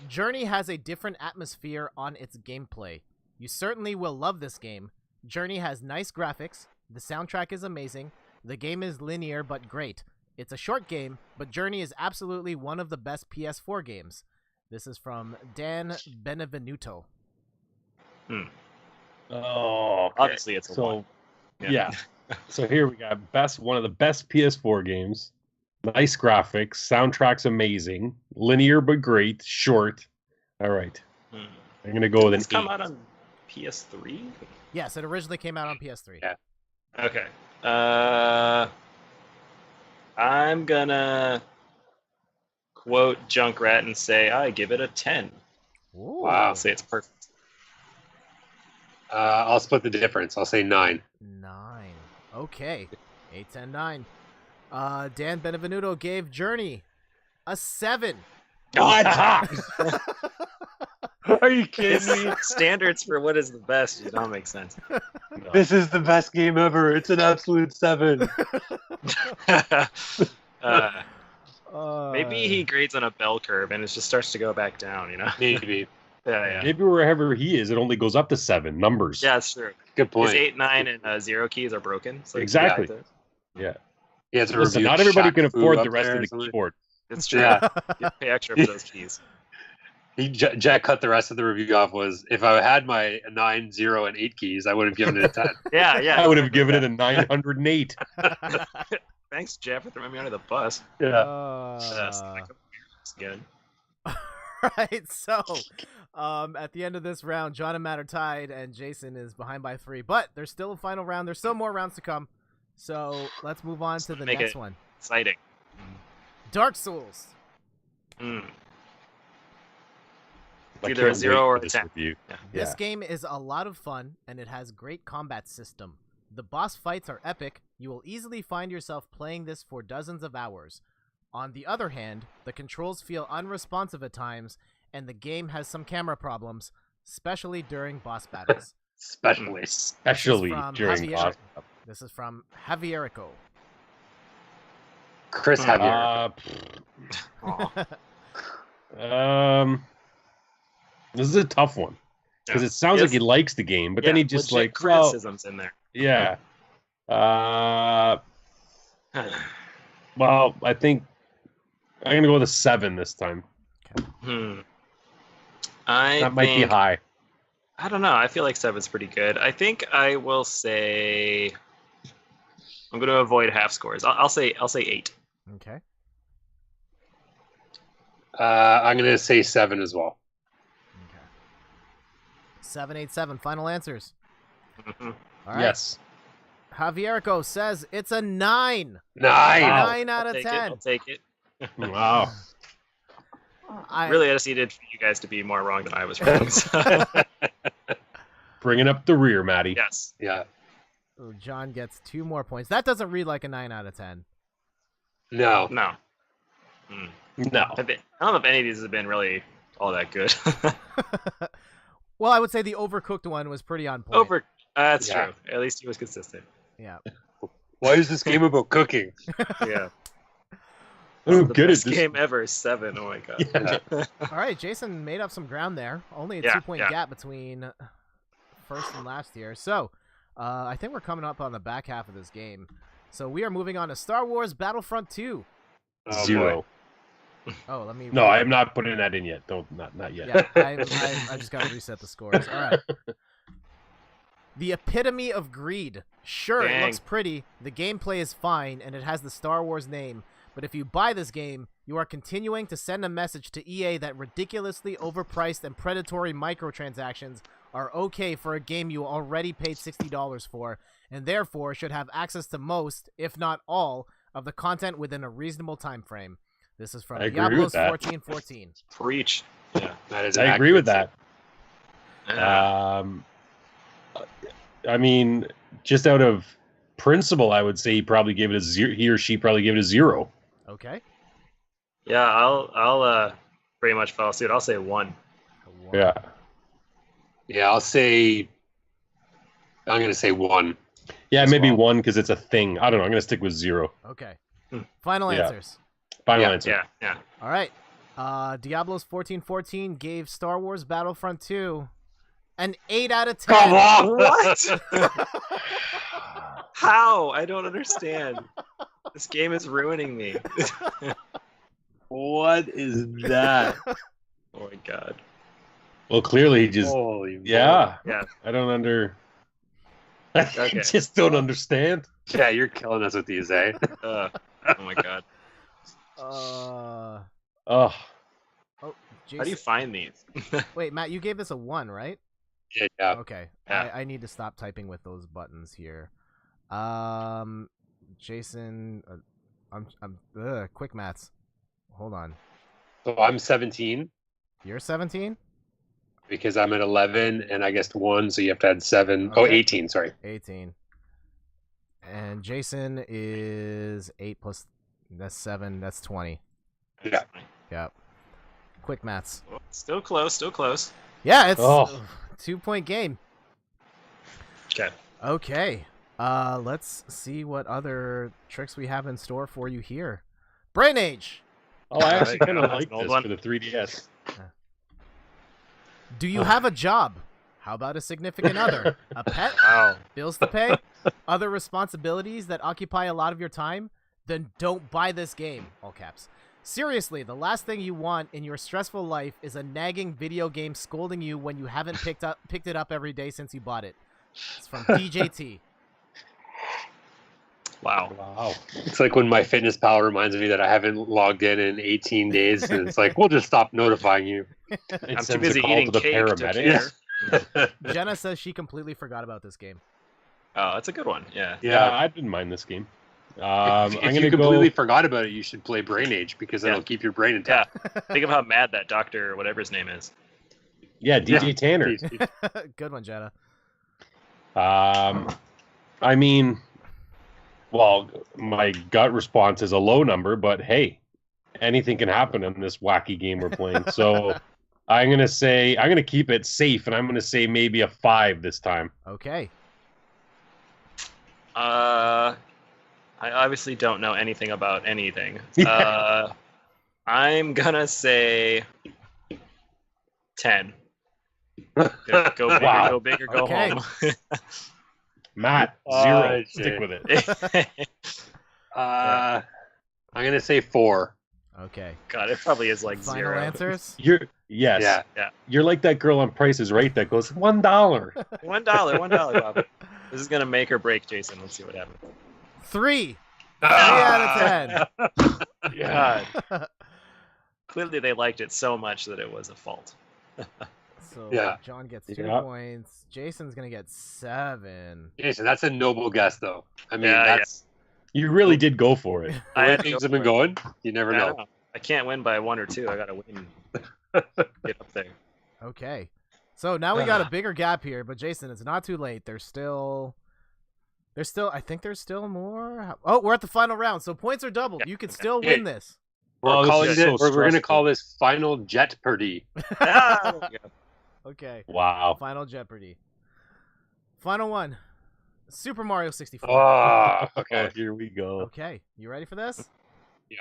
Journey has a different atmosphere on its gameplay. You certainly will love this game. Journey has nice graphics. The soundtrack is amazing. The game is linear but great. It's a short game, but Journey is absolutely one of the best PS4 games. This is from Dan Benevenuto. Oh, okay. Obviously, it's a So, 1. yeah. So here we got one of the best PS4 games. Nice graphics, soundtrack's amazing, linear but great, short. All right, Hmm. I'm gonna go with an It's come 8. out on PS3. Yes, it originally came out on PS3. Yeah. Okay. I'm gonna quote Junkrat and say I give it a 10. Ooh. Wow. I'll say it's perfect. I'll split the difference. I'll say 9. 9. Okay. 8, 10, 9. Dan Benevenuto gave Journey a 7. God! Are you kidding me? Standards for what is the best do not make sense. This is the best game ever. It's an absolute 7. Maybe he grades on a bell curve and it just starts to go back down, you know? Maybe. Yeah. Maybe wherever he is, it only goes up to 7 numbers. Yeah, that's true. Good His point. 8, 9, and 0 keys are broken. So Exactly. Yeah, it's a Listen, review not of everybody Shaq can Fu afford up the rest there of or the something. keyboard. It's true. Yeah. You pay extra for those keys. Jack cut the rest of the review off. Was if I had my 9, 0, and 8 keys, I would have given it a 10. Yeah. I would have given it a 908. Thanks, Jeff, for throwing me under the bus. Good. Right, so at the end of this round, John and Matt are tied, and Jason is behind by 3. But there's still a final round. There's still more rounds to come. So let's move on to the Make next it one. exciting. Dark Souls. Mm. I Either a can't 0 wait or for a this 10. review. This Yeah. game is a lot of fun, and it has great combat system. The boss fights are epic. You will easily find yourself playing this for dozens of hours. On the other hand, the controls feel unresponsive at times, and the game has some camera problems, especially during boss battles. Especially. Especially from during Javier. boss. This is from Javierico. Chris Javier. This is a tough one because it sounds like he likes the game, but then he just legit like, well, criticisms in there. yeah. Well, I think I'm gonna go with a 7 this time. That might be high. I don't know. I feel like 7's pretty good. I think I will say I'm going to avoid half scores. I'll say 8. Okay. I'm going to say 7 as well. Okay. 787. Final answers. Mhm. All right. Yes. Javierico says it's a 9. 9. Wow. 9 out of 10. I'll take it. Wow. Really, I just needed for you guys to be more wrong than I was wrong. So, Bringing up the rear, Maddie. yes. Yeah. Oh, John gets 2 more points. That doesn't read like a 9 out of 10. No. No. No. I don't know if any of these have been really all that good. Well, I would say the Overcooked one was pretty on point. That's Yeah. true. At least he was consistent. Yeah. Why is this game about cooking? Yeah. I don't The get best it. This- game ever. 7. Oh my god. Yeah. All right, Jason made up some ground there. Only a Yeah, 2-point yeah. gap between first and last here. So, I think we're coming up on the back half of this game. So we are moving on to Star Wars Battlefront 2. Oh, 0. Oh, let me. No, I am not putting that in yet. Don't not yet. Yeah, I just gotta reset the scores. All right. The epitome of greed. Sure, it Dang. looks pretty, the gameplay is fine, and it has the Star Wars name. But if you buy this game, you are continuing to send a message to EA that ridiculously overpriced and predatory microtransactions are okay for a game you already paid $60 for, and therefore should have access to most, if not all, of the content within a reasonable time frame. This is from I agree with Diablos that. 1414. Preach. Yeah, that is. I agree with accurate. that. I mean, just out of principle, I would say he probably gave it a 0. He or she probably gave it a 0. Okay. Yeah, I'll pretty much follow suit. I'll say 1. Yeah. Yeah, I'll say. I'm gonna say 1. Yeah, As maybe well. 1 because it's a thing. I don't know. I'm gonna stick with 0. Okay. Hmm. Final Yeah. answers. Final Yeah, answer. Yeah. All right. Diablos 1414 gave Star Wars Battlefront 2 an 8 out of 10. Come on! What? How? I don't understand. This game is ruining me. What is that? Oh my god. Well, clearly he just. Holy Yeah. Yeah. I don't I Okay. just don't understand. Yeah, you're killing us with these, eh? Oh my god. Oh. Oh, How do you Jason. find these? Wait, Matt, you gave this a 1, right? Yeah. Okay. Yeah. I need to stop typing with those buttons here. Jason, quick maths. Hold on. So I'm 17 You're 17? because I'm at 11 and I guessed 1, so you have to add 7. Oh, Okay. 18. Sorry. 18. And Jason is 8 plus that's 7, that's 20. Yeah. Yep. Quick maths. Still close. Still close. Yeah, it's Oh. 2-point game. Okay. Okay. Let's see what other tricks we have in store for you here. Brain Age. Oh, I actually kind of That's like an old this one. for the 3DS. Do you have a job? How about a significant other? A pet? Wow. Bills to pay? Other responsibilities that occupy a lot of your time? Then don't buy this game. All caps. Seriously, the last thing you want in your stressful life is a nagging video game scolding you when you haven't picked it up every day since you bought it. It's from DJT. Wow. Wow. It's like when my fitness pal reminds me that I haven't logged in 18 days, and it's like, we'll just stop notifying you. It I'm too sends a busy call eating to the cake paramedics. to care. Jenna says she completely forgot about this game. Oh, that's a good one. Yeah. Yeah, I didn't mind this game. If I'm you gonna completely go. forgot about it, you should play Brain Age because it'll Yeah. keep your brain Yeah. intact. Think of how mad that doctor, whatever his name is. Yeah, DJ Tanner. Good one, Jenna. I mean, well, my gut response is a low number, but hey, anything can happen in this wacky game we're playing. So I'm gonna keep it safe, and I'm gonna say maybe a 5 this time. Okay. I obviously don't know anything about anything. Yeah. I'm gonna say 10. Go big Wow. or go big or go Okay. home. Matt, Oh, 0. shit. Stick with it. I'm gonna say 4. Okay. God, it probably is like Final 0. answers? Yes. Yeah. You're like that girl on Price is Right that goes $1. $1, Bob. This is gonna make or break Jason. Let's see what happens. 3. 3 out of 10. God. Clearly, they liked it so much that it was a fault. So Yeah. John gets 2 Yeah. points. Jason's gonna get 7. Jason, that's a noble guess, though. I mean, Yeah, that's You really did go for it. the way had to things go have been for it. going. You never I know. don't know. I can't win by 1 or 2. I gotta win. Get up there. Okay. So now we got a bigger gap here, but Jason, it's not too late. I think there's still more. Oh, we're at the final round, so points are doubled. You could still win this. We're Oh, this calling is it. so We're going to stressful. call this Final Jet Purdy. Ah, there we go. Okay. Wow. Final Jeopardy. Final one. Super Mario 64. Oh, okay. Here we go. Okay, you ready for this?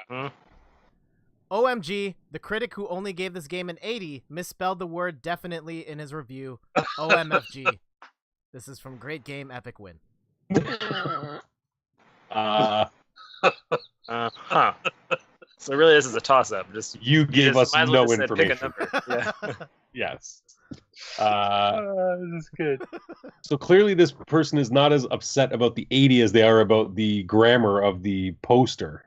Hmm? OMG, the critic who only gave this game an 80 misspelled the word definitely in his review. OMFG. This is from Great Game Epic Win. Huh. So really, this is a toss-up. You gave us might as well no just said pick a information. number. Yeah. Yes. This is good. So clearly, this person is not as upset about the 80 as they are about the grammar of the poster.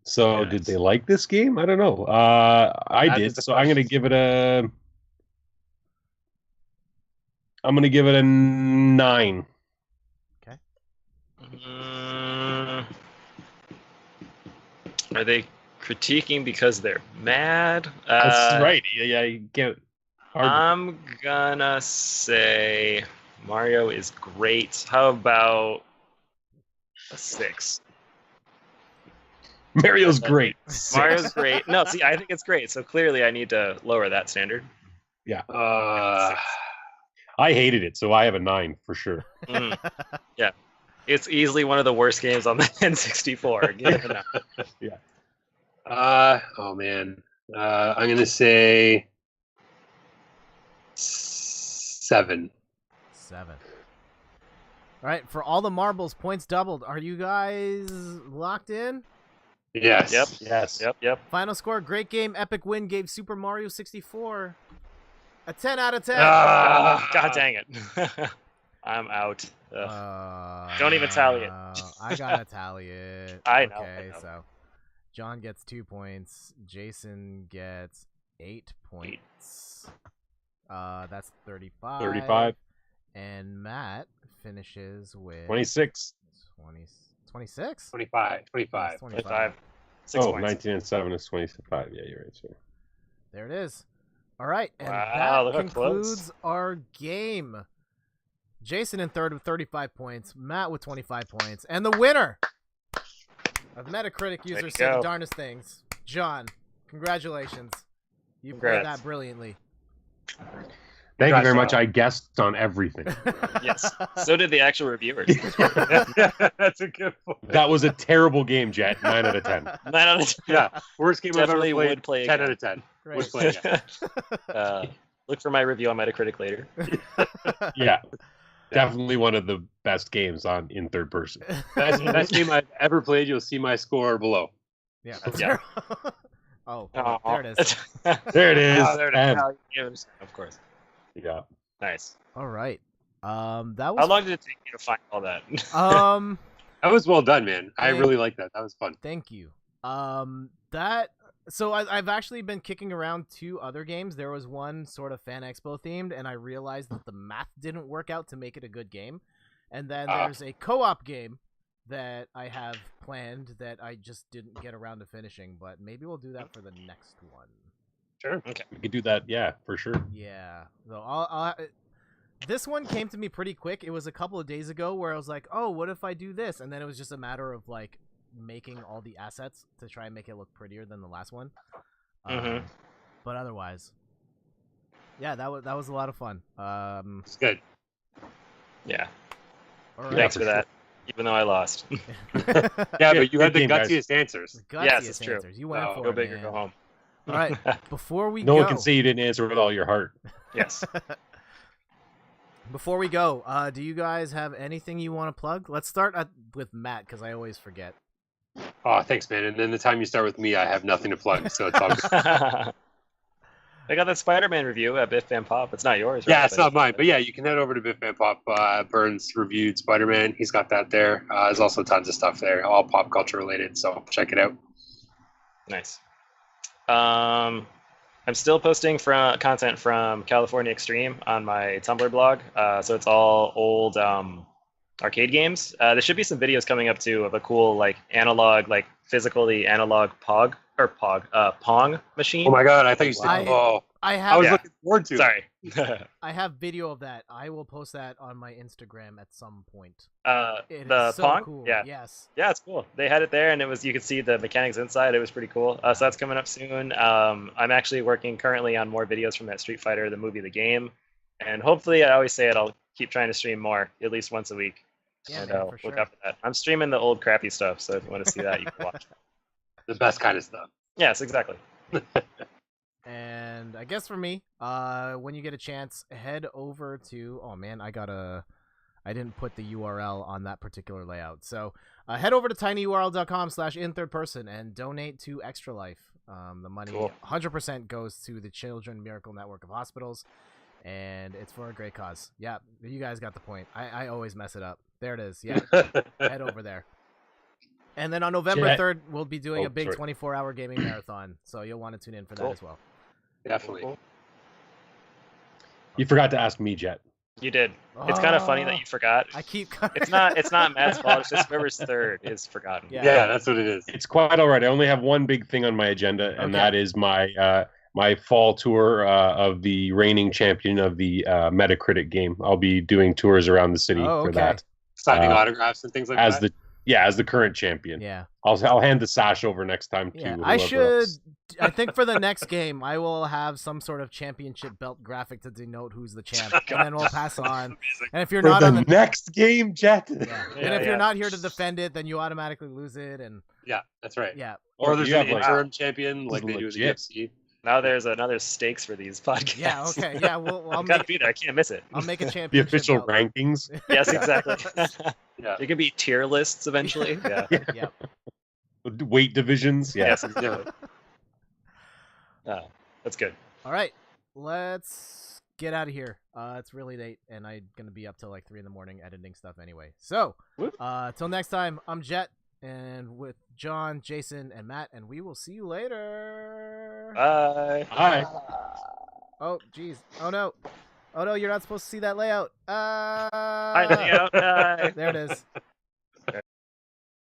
So, Yes. did they like this game? I don't know. I That is did. the So I'm going to question. give it a. I'm going to give it a 9. Are they critiquing because they're mad? That's right. Yeah, you get. I'm gonna say Mario is great. How about a 6? Mario's great. Mario's great. No, see, I think it's great. So clearly, I need to lower that standard. I hated it, so I have a 9 for sure. Mm. Yeah, it's easily one of the worst games on the N64. Give it a 9. Oh man. I'm gonna say 7. 7. All right, for all the marbles, points doubled. Are you guys locked in? Yes. Yep. Yes. Yep. Final score, Great Game Epic Win gave Super Mario 64 a 10 out of 10. God dang it. I'm out. Don't even tally it. I gotta tally it. I know, Okay, I know. so John gets 2 points. Jason gets 8 points. That's 35. 35. And Matt finishes with 26. 26? 25. 25. 25. 6 Oh, points. 19 and 7 is 25. Yeah, you're right. Sorry. There it is. All right, and Wow, look that how close. concludes our game. Jason in third with 35 points, Matt with 25 points, and the winner of Metacritic There users you say the go. darndest things, John. Congratulations. You played Congrats. that brilliantly. Thank you very Congrats, much. I guessed on everything. Yes. So did the actual reviewers. That's a good point. That was a terrible game, Jet. 9 out of 10. 9 out of 10. Yeah. Worst game Definitely I've ever played. would play 10 again. out of 10. Great. Would play again. Look for my review on Metacritic later. Yeah. Definitely one of the best games in third person. Best game I've ever played. You'll see my score below. Yeah. That's Yeah. Oh, Oh, there it is. There it is. Oh, there it is. Of course. Yeah. Nice. All right. That How was long did it take you to find all that? That was well done, man. I Thank- really liked that. That was fun. Thank you. I've actually been kicking around 2 other games. There was one sort of Fan Expo themed, and I realized that the math didn't work out to make it a good game. And then there's a co-op game that I have planned that I just didn't get around to finishing, but maybe we'll do that for the next one. Sure. We could do that. Yeah, for sure. Yeah. So this one came to me pretty quick. It was a couple of days ago where I was like, "Oh, what if I do this?" And then it was just a matter of like making all the assets to try and make it look prettier than the last one. Mhm. But otherwise, yeah, that was a lot of fun. It's good. Yeah. All right. Thanks for for that. Even though I lost. Yeah, but you had the Good game, guys. gutsiest answers. Gutsiest it's true. answers. You went Oh, for Go it, big or man. go home. All right, before we No go, one can say you didn't answer with all your heart. Yes. before we go, do you guys have anything you want to plug? Let's start with Matt because I always forget. Oh, thanks, man. And then the time you start with me, I have nothing to plug, so it's all good. I got that Spider-Man review at Biff and Pop. It's not yours, right? Yeah, it's not mine, but yeah, you can head over to Biff and Pop. Burns reviewed Spider-Man. He's got that there. There's also tons of stuff there, all pop culture related. So check it out. Nice. I'm still posting content from California Extreme on my Tumblr blog. So it's all old arcade games. There should be some videos coming up too of a cool like analog, like physically analog Pong machine. Oh my god, I thought you said I I I have was Yeah. looking forward to it. Sorry. I have video of that. I will post that on my Instagram at some point. It is The so Pong? cool. Yeah. Yes. Yeah, it's cool. They had it there, and you could see the mechanics inside. It was pretty cool. So that's coming up soon. I'm actually working currently on more videos from that Street Fighter, the movie, the game, and hopefully, I always say it, I'll keep trying to stream more, at least once a week. Yeah, and man, look for sure. out for that. I'm streaming the old crappy stuff, so if you want to see that, you can watch. The best kind of stuff. Yes, exactly. And I guess for me, when you get a chance, head over to. Oh man, I didn't put the URL on that particular layout. So head over to tinyurl.com/in3rdperson and donate to Extra Life. The money Cool. 100% goes to the Children Miracle Network of Hospitals, and it's for a great cause. Yeah, you guys got the point. I always mess it up. There it is. Yeah, head over there. And then on November Jet. 3rd, we'll be doing Oh, a big sorry. 24-hour gaming marathon. So you'll want to tune in for that Cool. as well. Definitely. You forgot to ask me, Jet. You did. It's kind of funny that you forgot. I keep. It's not Matt's fault. It's just whoever's third is forgotten. Yeah. Yeah, that's what it is. It's quite all right. I only have one big thing on my agenda, and Okay. that is my fall tour of the reigning champion of the Metacritic game. I'll be doing tours around the city Oh, for okay. that Signing Uh, autographs and things like as that. as the current champion. Yeah. I'll hand the sash over next time to Yeah. whoever I should. else. I think for the next game, I will have some sort of championship belt graphic to denote who's the champ, and then we'll pass on. Amazing. And if you're For not the on the. next game, Jet. Yeah. Yeah, And if yeah. you're not here to defend it, then you automatically lose it, and Yeah, that's right. yeah. Or there's you an have, like, interim champion like this they is do in the legit. UFC. Now there's another stakes for these podcasts. Yeah. Okay. Yeah. Well, I gotta be there. I can't miss it. I'll make a the championship. official belt. rankings. Yes, exactly. Yeah. It could be tier lists eventually. Yeah. Yeah. Weight divisions. Yeah. Yes, exactly. That's good. All right. Let's get out of here. It's really late, and I'm gonna be up till like 3 a.m. editing stuff anyway. So, Whoop. till next time, I'm Jet, and with John, Jason, and Matt, and we will see you later. Bye. Hi. Oh, jeez. Oh no. Oh no, you're not supposed to see that layout. Bye, Leo. Bye. There it is.